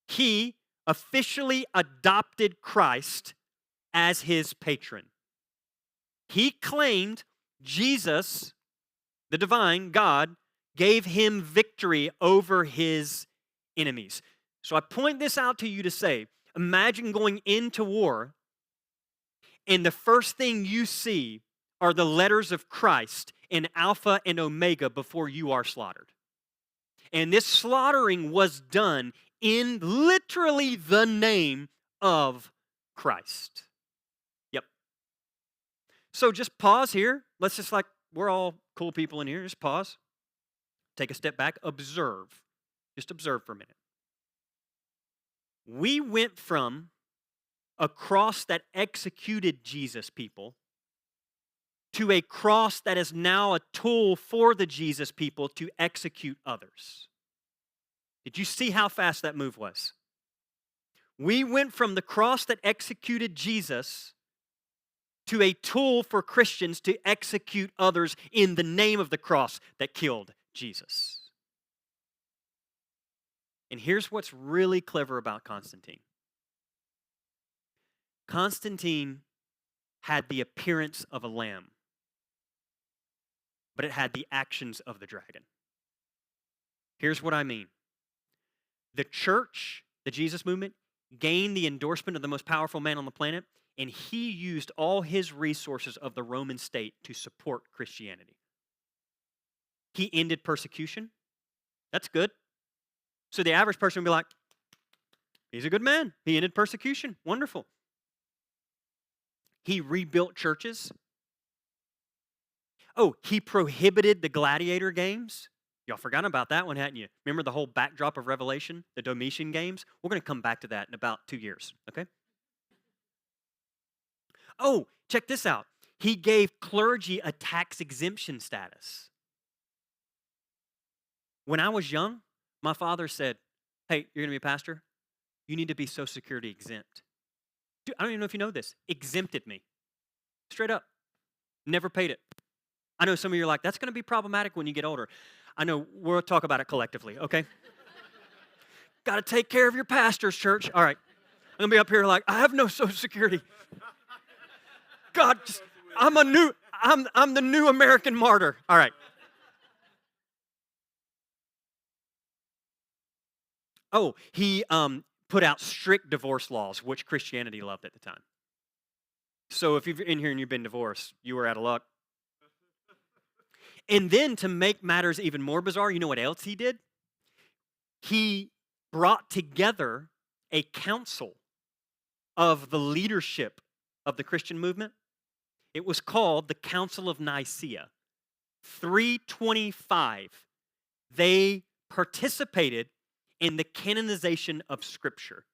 He officially adopted Christ as his patron. He claimed Jesus, the divine God, gave him victory over his enemies. So I point this out to you to say, imagine going into war, and the first thing you see are the letters of Christ in Alpha and Omega before you are slaughtered. And this slaughtering was done in literally the name of Christ. Yep. So just pause here. Let's just, like, we're all cool people in here. Just pause. Take a step back. Observe. Just observe for a minute. We went from a cross that executed Jesus people to a cross that is now a tool for the Jesus people to execute others. Did you see how fast that move was? We went from the cross that executed Jesus to a tool for Christians to execute others in the name of the cross that killed Jesus. And here's what's really clever about Constantine. Constantine had the appearance of a lamb, but it had the actions of the dragon. Here's what I mean. The church, the Jesus movement, gained the endorsement of the most powerful man on the planet, and he used all his resources of the Roman state to support Christianity. He ended persecution. That's good. So the average person would be like, he's a good man. He ended persecution. Wonderful. He rebuilt churches. Oh, he prohibited the gladiator games. Y'all forgot about that one, hadn't you? Remember the whole backdrop of Revelation, the Domitian games? We're going to come back to that in about 2 years, okay? Oh, check this out. He gave clergy a tax exemption status. When I was young, my father said, hey, you're going to be a pastor? You need to be Social Security exempt. Dude, I don't even know if you know this. Exempted me. Straight up. Never paid it. I know some of you are like, that's going to be problematic when you get older. I know, we'll talk about it collectively, okay? Got to take care of your pastors, church. All right. I'm going to be up here like, I have no Social Security. God, I'm the new American martyr. All right. Oh, he put out strict divorce laws, which Christianity loved at the time. So if you're in here and you've been divorced, you were out of luck. And then to make matters even more bizarre, you know what else he did? He brought together a council of the leadership of the Christian movement. It was called the Council of Nicaea. 325. They participated in the canonization of Scripture.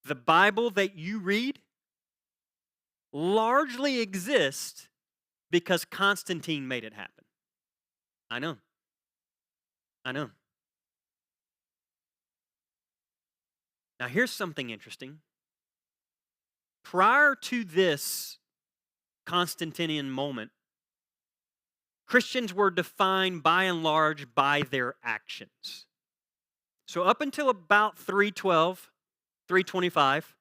The Bible that you read largely exists because Constantine made it happen. I know. Now, here's something interesting. Prior to this Constantinian moment, Christians were defined by and large by their actions. So up until about 312, 325,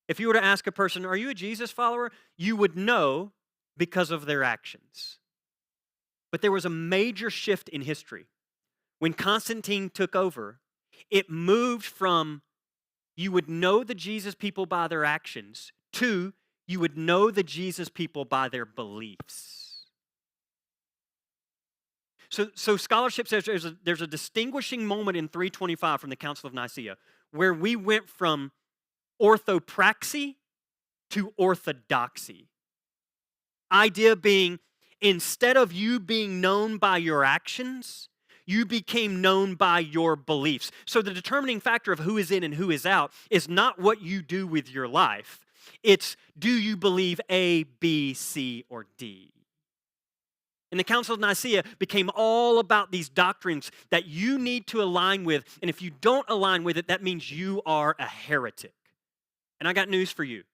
if you were to ask a person, are you a Jesus follower? You would know because of their actions. But there was a major shift in history. When Constantine took over, it moved from you would know the Jesus people by their actions to you would know the Jesus people by their beliefs. So scholarship says there's a distinguishing moment in 325 from the Council of Nicaea where we went from orthopraxy to orthodoxy. Idea being, instead of you being known by your actions, you became known by your beliefs. So the determining factor of who is in and who is out is not what you do with your life. It's, do you believe A, B, C, or D? And the Council of Nicaea became all about these doctrines that you need to align with. And if you don't align with it, that means you are a heretic. And I got news for you.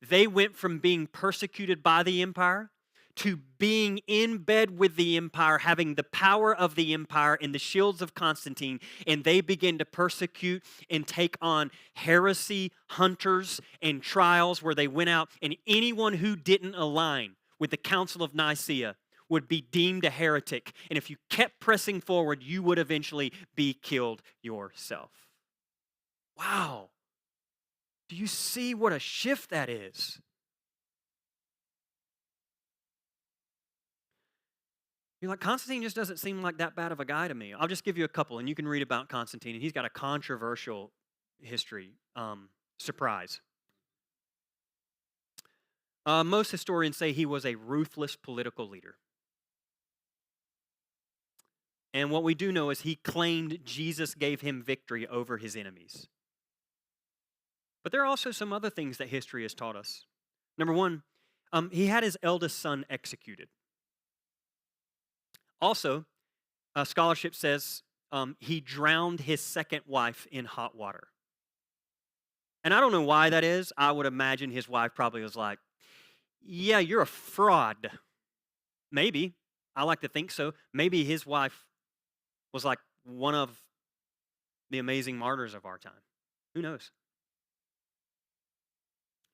They went from being persecuted by the empire to being in bed with the empire, having the power of the empire and the shields of Constantine, and they began to persecute and take on heresy hunters and trials where they went out, and anyone who didn't align with the Council of Nicaea would be deemed a heretic, and if you kept pressing forward, you would eventually be killed yourself. Wow. Do you see what a shift that is? You're like, Constantine just doesn't seem like that bad of a guy to me. I'll just give you a couple, and you can read about Constantine, and he's got a controversial history. Surprise. Most historians say he was a ruthless political leader. And what we do know is he claimed Jesus gave him victory over his enemies. But there are also some other things that history has taught us. Number one, he had his eldest son executed. Also, scholarship says he drowned his second wife in hot water. And I don't know why that is. I would imagine his wife probably was like, yeah, you're a fraud. Maybe. I like to think so. Maybe his wife was like one of the amazing martyrs of our time. Who knows?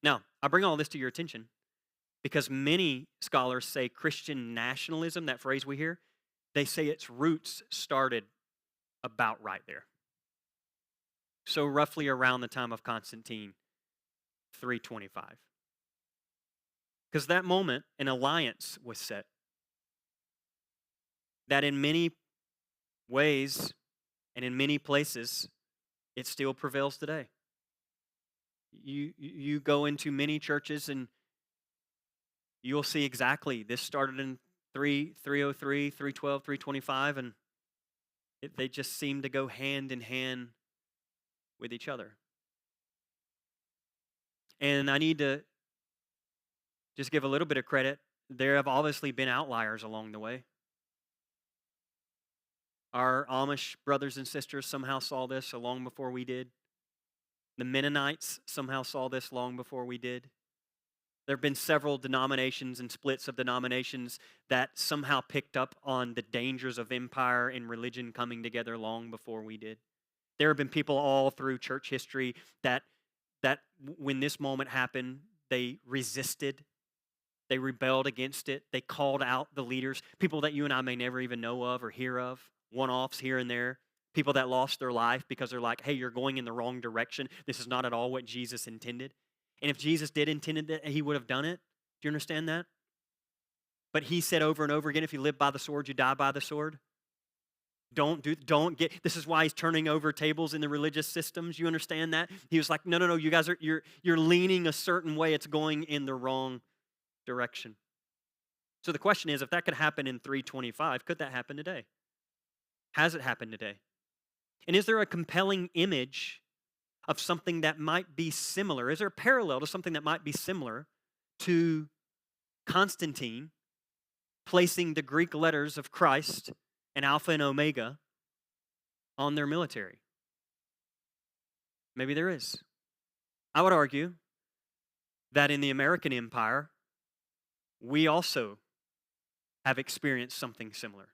Now, I bring all this to your attention because many scholars say Christian nationalism, that phrase we hear, they say its roots started about right there. So roughly around the time of Constantine, 325. Because that moment, an alliance was set. that in many ways and in many places, it still prevails today. You go into many churches and you'll see exactly this started in 303, 312, 325, and they just seem to go hand in hand with each other. And I need to just give a little bit of credit. There have obviously been outliers along the way. Our Amish brothers and sisters somehow saw this long before we did. The Mennonites somehow saw this long before we did. There have been several denominations and splits of denominations that somehow picked up on the dangers of empire and religion coming together long before we did. There have been people all through church history that when this moment happened, they resisted. They rebelled against it. They called out the leaders, people that you and I may never even know of or hear of, one-offs here and there, people that lost their life because they're like, hey, you're going in the wrong direction. This is not at all what Jesus intended. And if Jesus did intend it, he would have done it. Do you understand that? But he said over and over again, if you live by the sword, you die by the sword. This is why he's turning over tables in the religious systems. You understand that? He was like, no, you guys you're leaning a certain way. It's going in the wrong direction. So the question is, if that could happen in 325, could that happen today? Has it happened today? And is there a compelling image of something that might be similar? Is there a parallel to something that might be similar to Constantine placing the Greek letters of Christ and Alpha and Omega on their military? Maybe there is. I would argue that in the American empire, we also have experienced something similar.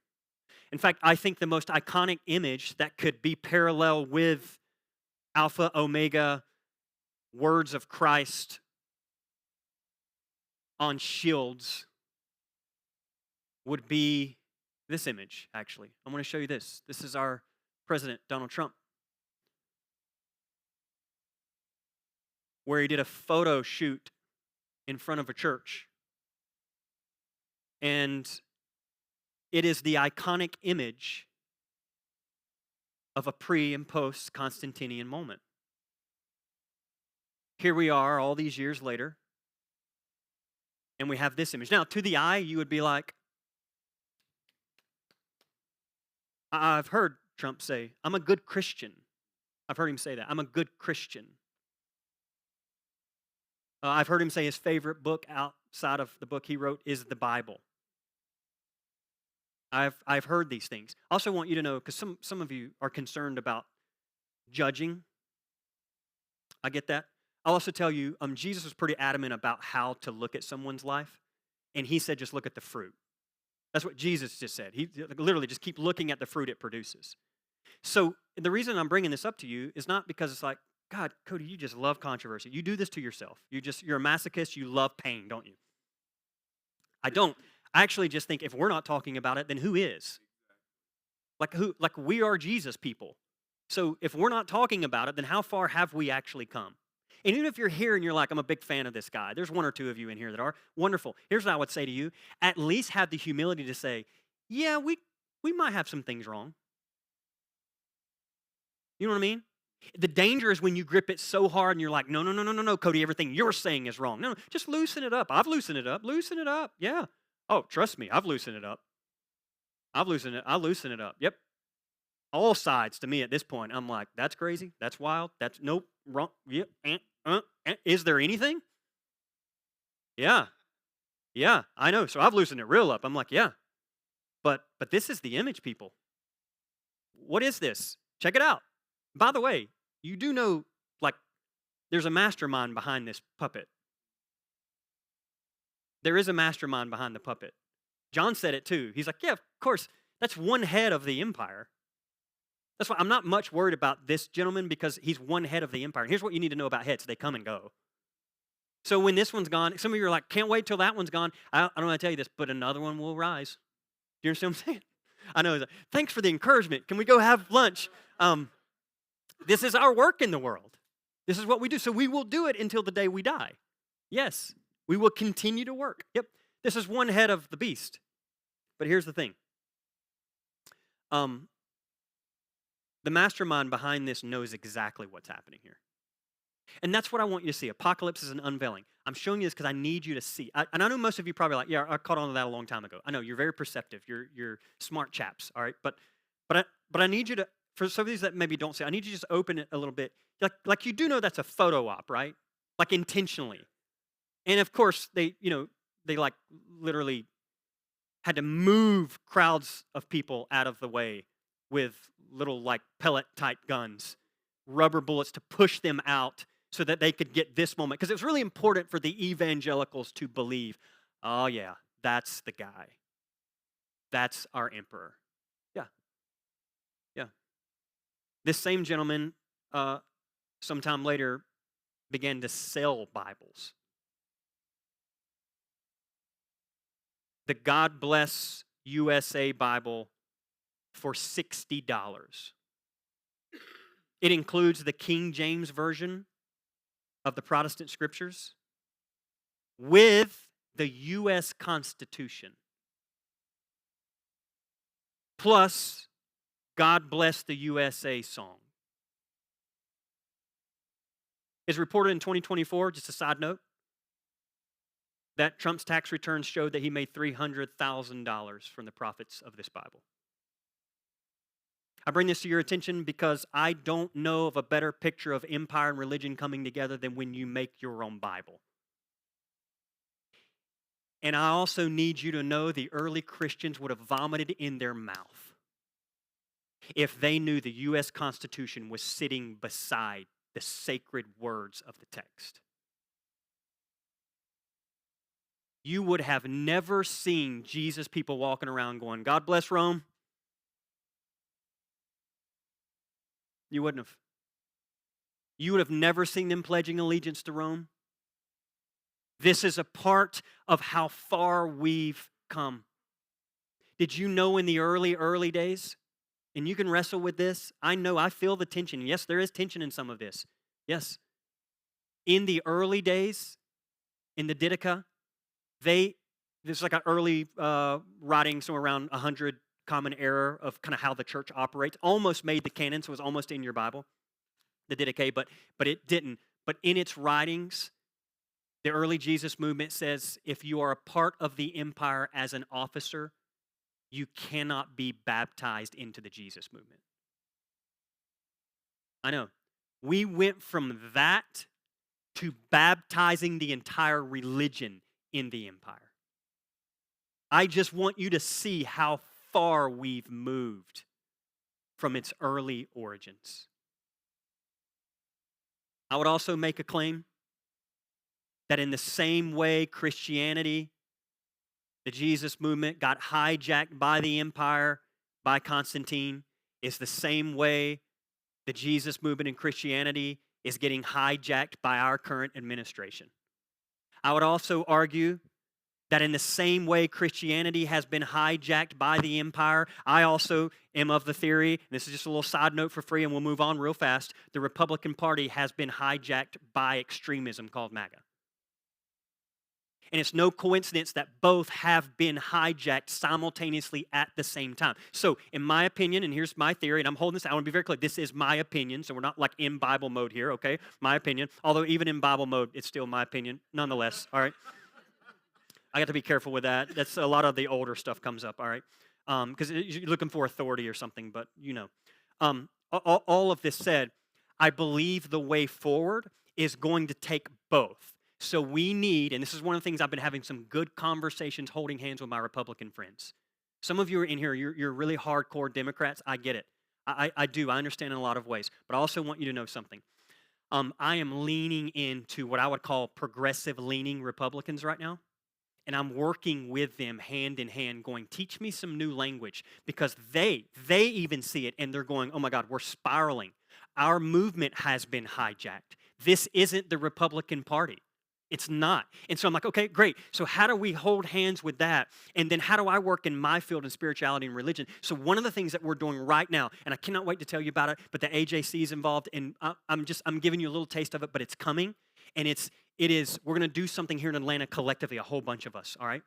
In fact, I think the most iconic image that could be parallel with Alpha, Omega, words of Christ on shields would be this image, actually. I'm going to show you this. This is our President, Donald Trump, where he did a photo shoot in front of a church. And it is the iconic image of a pre and post Constantinian moment. Here we are all these years later, and we have this image. Now, to the eye, you would be like, I've heard Trump say, I'm a good Christian. I've heard him say that. I'm a good Christian. I've heard him say his favorite book outside of the book he wrote is the Bible. I've heard these things. I also want you to know, because some of you are concerned about judging. I get that. I'll also tell you, Jesus was pretty adamant about how to look at someone's life. And he said, just look at the fruit. That's what Jesus just said. He literally just keep looking at the fruit it produces. So the reason I'm bringing this up to you is not because it's like, God, Cody, you just love controversy. You do this to yourself. You're a masochist. You love pain, don't you? I don't. I actually just think if we're not talking about it, then who is? Like we are Jesus people. So if we're not talking about it, then how far have we actually come? And even if you're here and you're like, I'm a big fan of this guy, there's one or two of you in here that are wonderful. Here's what I would say to you. At least have the humility to say, yeah, we might have some things wrong. You know what I mean? The danger is when you grip it so hard and you're like, no, Cody, everything you're saying is wrong. No, just loosen it up. I've loosened it up. Loosen it up. Yeah. Oh, trust me, I've loosened it up. I loosen it up. Yep. All sides to me at this point. I'm like, that's crazy. That's wild. That's nope. Wrong. Yep. Is there anything? Yeah. Yeah, I know. So I've loosened it real up. I'm like, yeah. But this is the image, people. What is this? Check it out. By the way, you do know, like, there's a mastermind behind this puppet. There is a mastermind behind the puppet. John said it too. He's like, yeah, of course, that's one head of the empire. That's why I'm not much worried about this gentleman because he's one head of the empire. And here's what you need to know about heads. They come and go. So when this one's gone, some of you are like, can't wait till that one's gone. I don't want to tell you this, but another one will rise. Do you understand what I'm saying? I know. Thanks for the encouragement. Can we go have lunch? This is our work in the world. This is what we do. So we will do it until the day we die. Yes, we will continue to work. Yep, this is one head of the beast. But here's the thing. Um, the mastermind behind this knows exactly what's happening here. And that's what I want you to see. Apocalypse is an unveiling. I'm showing you this because I need you to see. And I know most of you probably like, yeah, I caught on to that a long time ago. I know you're very perceptive. You're smart chaps, all right? But I need you to, for some of these that maybe don't see, I need you to just open it a little bit. Like you do know that's a photo op, right? Like intentionally. And of course, they like literally had to move crowds of people out of the way with little like pellet type guns, rubber bullets to push them out so that they could get this moment. Because it was really important for the evangelicals to believe, oh yeah, that's the guy. That's our emperor. Yeah, yeah. This same gentleman, sometime later, began to sell Bibles. The God Bless USA Bible for $60. It includes the King James Version of the Protestant Scriptures with the U.S. Constitution, plus God Bless the USA song. It's reported in 2024, just a side note, that Trump's tax returns showed that he made $300,000 from the profits of this Bible. I bring this to your attention because I don't know of a better picture of empire and religion coming together than when you make your own Bible. And I also need you to know the early Christians would have vomited in their mouth if they knew the U.S. Constitution was sitting beside the sacred words of the text. You would have never seen Jesus people walking around going, God bless Rome. You wouldn't have. You would have never seen them pledging allegiance to Rome. This is a part of how far we've come. Did you know in the early days, and you can wrestle with this, I feel the tension. Yes, there is tension in some of this. Yes. In the early days, in the Didache, there's like an early writing, somewhere around 100 common error of kind of how the church operates. Almost made the canon, so it was almost in your Bible, the Didache, but it didn't. But in its writings, the early Jesus movement says if you are a part of the empire as an officer, you cannot be baptized into the Jesus movement. I know. We went from that to baptizing the entire religion in the empire. I just want you to see how far we've moved from its early origins. I would also make a claim that in the same way Christianity, the Jesus movement, got hijacked by the empire, by Constantine, is the same way the Jesus movement and Christianity is getting hijacked by our current administration. I would also argue that in the same way Christianity has been hijacked by the empire, I also am of the theory, and this is just a little side note for free and we'll move on real fast, the Republican Party has been hijacked by extremism called MAGA. And it's no coincidence that both have been hijacked simultaneously at the same time. So, in my opinion, and here's my theory, and I'm holding this, I want to be very clear, this is my opinion, so we're not like in Bible mode here, okay? My opinion. Although even in Bible mode, it's still my opinion, nonetheless, all right? I got to be careful with that. That's a lot of the older stuff comes up, all right? Because you're looking for authority or something, but you know. All of this said, I believe the way forward is going to take both. So we need, and this is one of the things I've been having some good conversations holding hands with my Republican friends. Some of you are in here, you're really hardcore Democrats. I get it. I do. I understand in a lot of ways. But I also want you to know something. I am leaning into what I would call progressive-leaning Republicans right now. And I'm working with them hand in hand going, teach me some new language. Because they even see it and they're going, oh my God, we're spiraling. Our movement has been hijacked. This isn't the Republican Party. It's not. And so I'm like, okay, great. So how do we hold hands with that? And then how do I work in my field in spirituality and religion? So one of the things that we're doing right now, and I cannot wait to tell you about it, but the AJC is involved, and I'm giving you a little taste of it, but it's coming. And we're going to do something here in Atlanta collectively, a whole bunch of us, all right?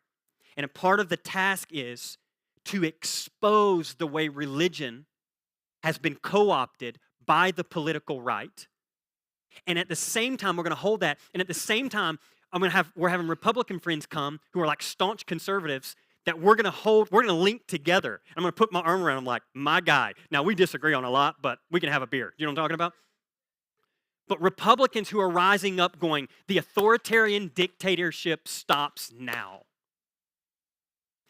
And a part of the task is to expose the way religion has been co-opted by the political right. And at the same time, we're going to hold that. And at the same time, we're having Republican friends come who are like staunch conservatives that we're going to link together. I'm going to put my arm around them like, my guy. Now, we disagree on a lot, but we can have a beer. You know what I'm talking about? But Republicans who are rising up going, the authoritarian dictatorship stops now.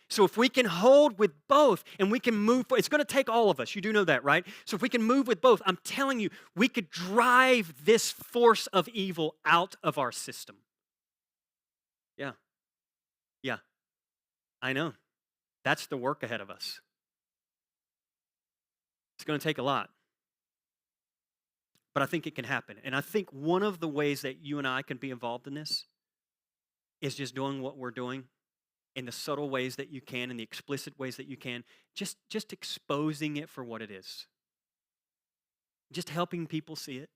So if we can hold with both and we can move, it's going to take all of us. You do know that, right? So if we can move with both, I'm telling you, we could drive this force of evil out of our system. Yeah. Yeah. I know. That's the work ahead of us. It's going to take a lot. But I think it can happen. And I think one of the ways that you and I can be involved in this is just doing what we're doing in the subtle ways that you can, in the explicit ways that you can, just exposing it for what it is. Just helping people see it.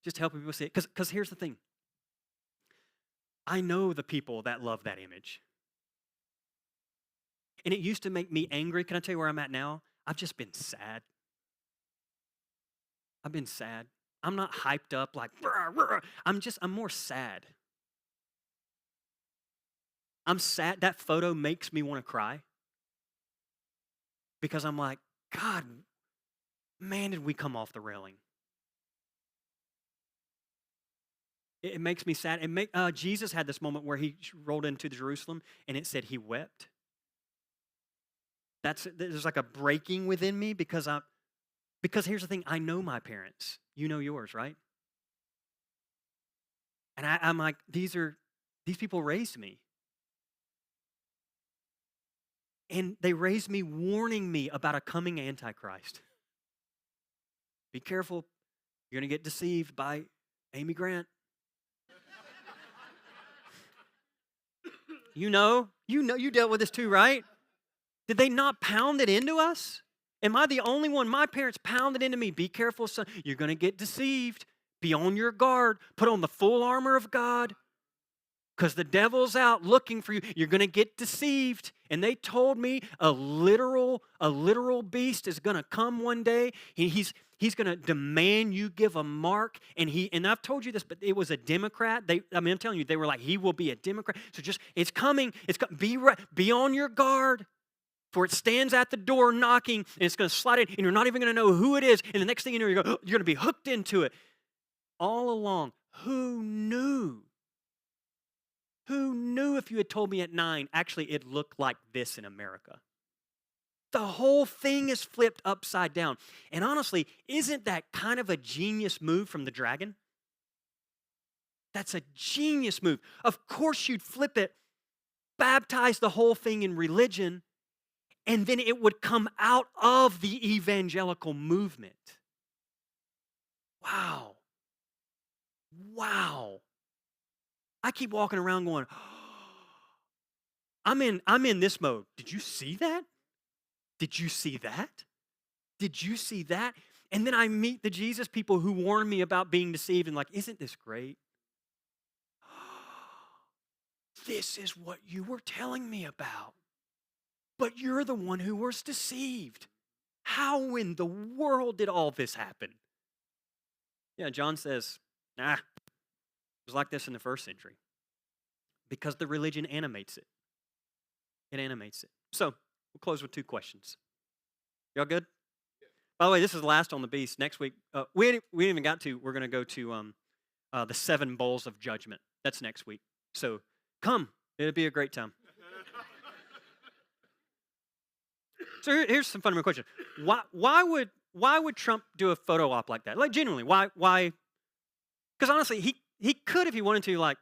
Just helping people see it. Because here's the thing. I know the people that love that image. And it used to make me angry. Can I tell you where I'm at now? I've just been sad. I've been sad. I'm not hyped up like, rah, rah. I'm more sad. I'm sad. That photo makes me want to cry. Because I'm like, God, man, did we come off the railing. It makes me sad. Jesus had this moment where he rolled into Jerusalem and it said he wept. There's like a breaking within me because here's the thing, I know my parents. You know yours, right? And I'm like, these people raised me. And they raised me warning me about a coming Antichrist. Be careful. You're going to get deceived by Amy Grant. You dealt with this too, right? Did they not pound it into us? Am I the only one? My parents pounded into me. Be careful, son. You're going to get deceived. Be on your guard. Put on the full armor of God. Because the devil's out looking for you. You're going to get deceived. And they told me a literal beast is going to come one day. And he's going to demand you give a mark. And I've told you this, but it was a Democrat. I'm telling you, they were like, he will be a Democrat. So it's coming. Be on your guard. For it stands at the door knocking, and it's going to slide in, and you're not even going to know who it is. And the next thing you know, you're going to be hooked into it. All along, who knew? Who knew if you had told me at 9, actually it looked like this in America? The whole thing is flipped upside down. And honestly, isn't that kind of a genius move from the dragon? That's a genius move. Of course you'd flip it, baptize the whole thing in religion, and then it would come out of the evangelical movement. Wow. I keep walking around going, I'm in this mode. Did you see that? Did you see that? Did you see that? And then I meet the Jesus people who warn me about being deceived and like, isn't this great? This is what you were telling me about. But you're the one who was deceived. How in the world did all this happen? Yeah, John says, it was like this in the first century. Because the religion animates it. It animates it. So, we'll close with 2 questions. Y'all good? Yeah. By the way, this is last on the beast. Next week, we ain't even got to, we're going to go to the 7 bowls of judgment. That's next week. So, come. It'll be a great time. So here's some fundamental question. Why would Trump do a photo op like that? Like genuinely, why? Because honestly, he could if he wanted to. Like,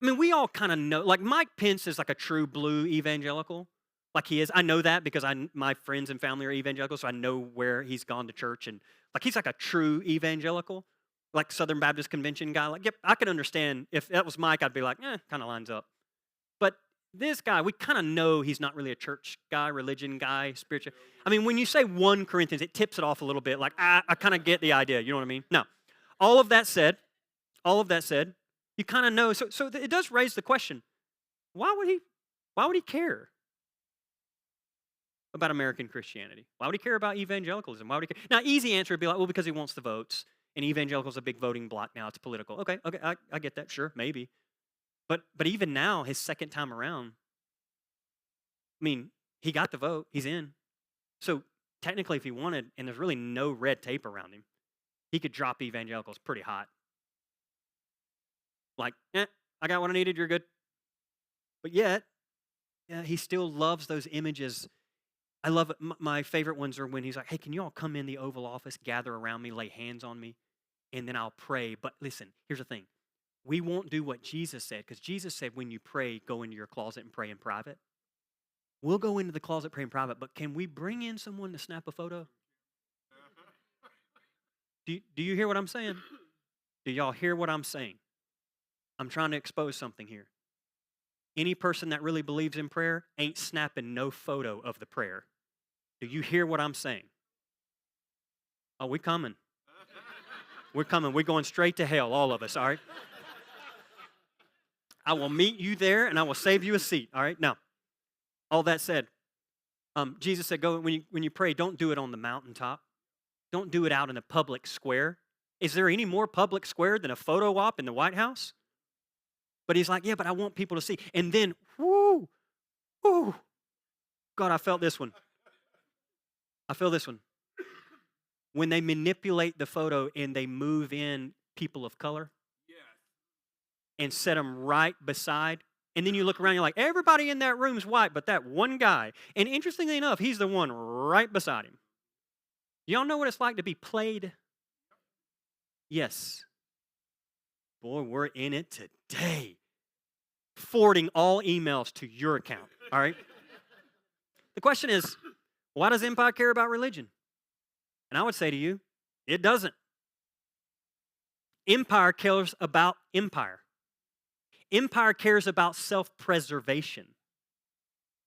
we all kind of know. Like Mike Pence is like a true blue evangelical. Like he is. I know that because my friends and family are evangelical, so I know where he's gone to church and like he's like a true evangelical, like Southern Baptist Convention guy. Like, yep, I could understand if that was Mike. I'd be like, kind of lines up. But this guy, we kind of know he's not really a church guy, religion guy, spiritual. When you say 1 Corinthians, it tips it off a little bit. Like, I kind of get the idea. You know what I mean? Now, all of that said, you kind of know. So it does raise the question, why would he care? about American Christianity? Why would he care about evangelicalism? Why would he care? Now, easy answer would be like, well, because he wants the votes, and evangelicals a big voting block now. It's political. Okay, I get that. Sure, maybe. But even now, his second time around, I mean, he got the vote. He's in. So technically, if he wanted, and there's really no red tape around him, he could drop evangelicals pretty hot. Like, I got what I needed. You're good. But yet, he still loves those images. I love it. My favorite ones are when he's like, hey, can you all come in the Oval Office, gather around me, lay hands on me, and then I'll pray. But listen, here's the thing. We won't do what Jesus said, because Jesus said when you pray, go into your closet and pray in private. We'll go into the closet, pray in private, but can we bring in someone to snap a photo? Do you hear what I'm saying? Do y'all hear what I'm saying? I'm trying to expose something here. Any person that really believes in prayer ain't snapping no photo of the prayer. Do you hear what I'm saying? Oh, we're coming. We're coming. We're going straight to hell, all of us, all right? I will meet you there, and I will save you a seat, all right? Now, all that said, Jesus said, go when you pray, don't do it on the mountaintop. Don't do it out in a public square. Is there any more public square than a photo op in the White House? But he's like, yeah, but I want people to see. And then, whoo, God, I felt this one. I feel this one. When they manipulate the photo and they move in people of color and set them right beside, and then you look around, you're like, everybody in that room's white, but that one guy. And interestingly enough, he's the one right beside him. Y'all know what it's like to be played? Yes. Boy, we're in it today. Forwarding all emails to your account, all right? The question is, why does empire care about religion? And I would say to you, it doesn't. Empire cares about empire. Empire cares about self-preservation.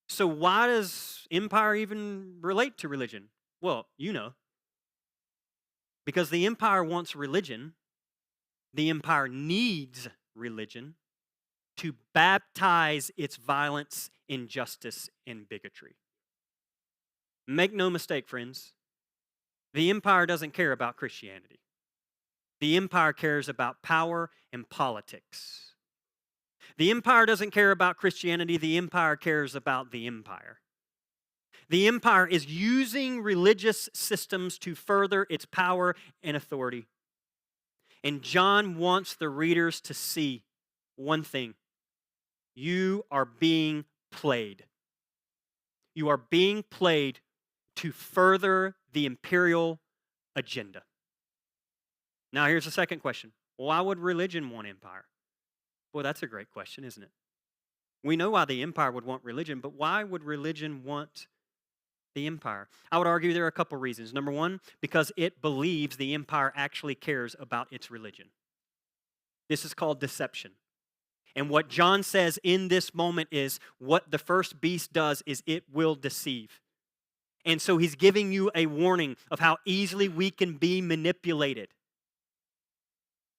So why does empire even relate to religion? Well, you know. Because the empire wants religion, the empire needs religion to baptize its violence, injustice, and bigotry. Make no mistake, friends, the empire doesn't care about Christianity. The empire cares about power and politics. The empire doesn't care about Christianity, the empire cares about the empire. The empire is using religious systems to further its power and authority. And John wants the readers to see one thing. You are being played. You are being played to further the imperial agenda. Now, here's the second question. Why would religion want empire? Well, that's a great question, isn't it? We know why the empire would want religion, but why would religion want the empire? I would argue there are a couple reasons. Number one, because it believes the empire actually cares about its religion. This is called deception. And what John says in this moment is what the first beast does is it will deceive. And so he's giving you a warning of how easily we can be manipulated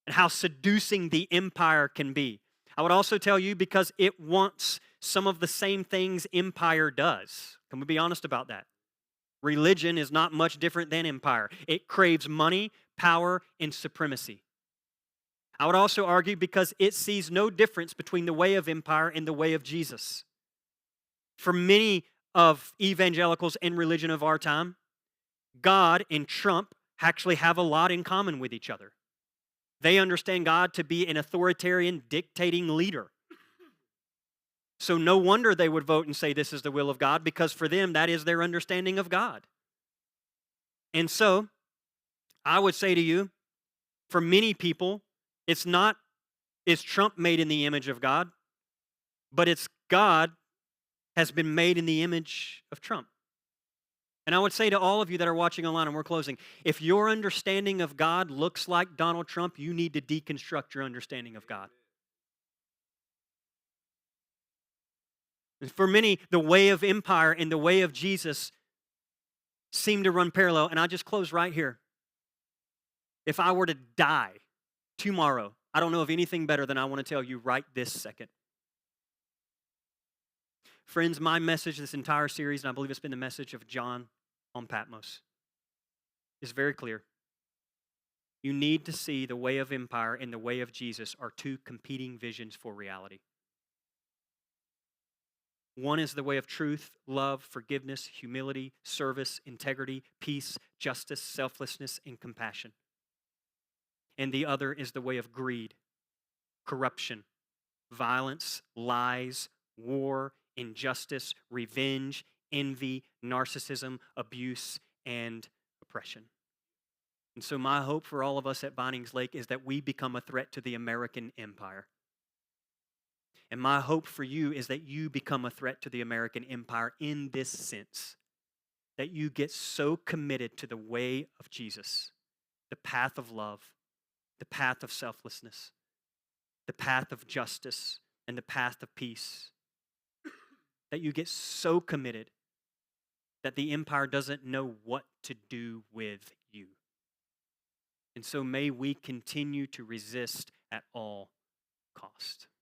and how seducing the empire can be. I would also tell you because it wants some of the same things empire does. Can we be honest about that? Religion is not much different than empire. It craves money, power, and supremacy. I would also argue because it sees no difference between the way of empire and the way of Jesus. For many of evangelicals and religion of our time, God and Trump actually have a lot in common with each other. They understand God to be an authoritarian, dictating leader. So no wonder they would vote and say this is the will of God, because for them that is their understanding of God. And so I would say to you, for many people, it's not, is Trump made in the image of God, but it's God has been made in the image of Trump. And I would say to all of you that are watching online, and we're closing, if your understanding of God looks like Donald Trump, you need to deconstruct your understanding of God. For many, the way of empire and the way of Jesus seem to run parallel. And I'll just close right here. If I were to die tomorrow, I don't know of anything better than I want to tell you right this second. Friends, my message this entire series, and I believe it's been the message of John on Patmos, is very clear. You need to see the way of empire and the way of Jesus are two competing visions for reality. One is the way of truth, love, forgiveness, humility, service, integrity, peace, justice, selflessness, and compassion. And the other is the way of greed, corruption, violence, lies, war, injustice, revenge, envy, narcissism, abuse, and oppression. And so my hope for all of us at Vinings Lake is that we become a threat to the American empire. And my hope for you is that you become a threat to the American empire in this sense, that you get so committed to the way of Jesus, the path of love, the path of selflessness, the path of justice, and the path of peace, that you get so committed that the empire doesn't know what to do with you. And so may we continue to resist at all cost.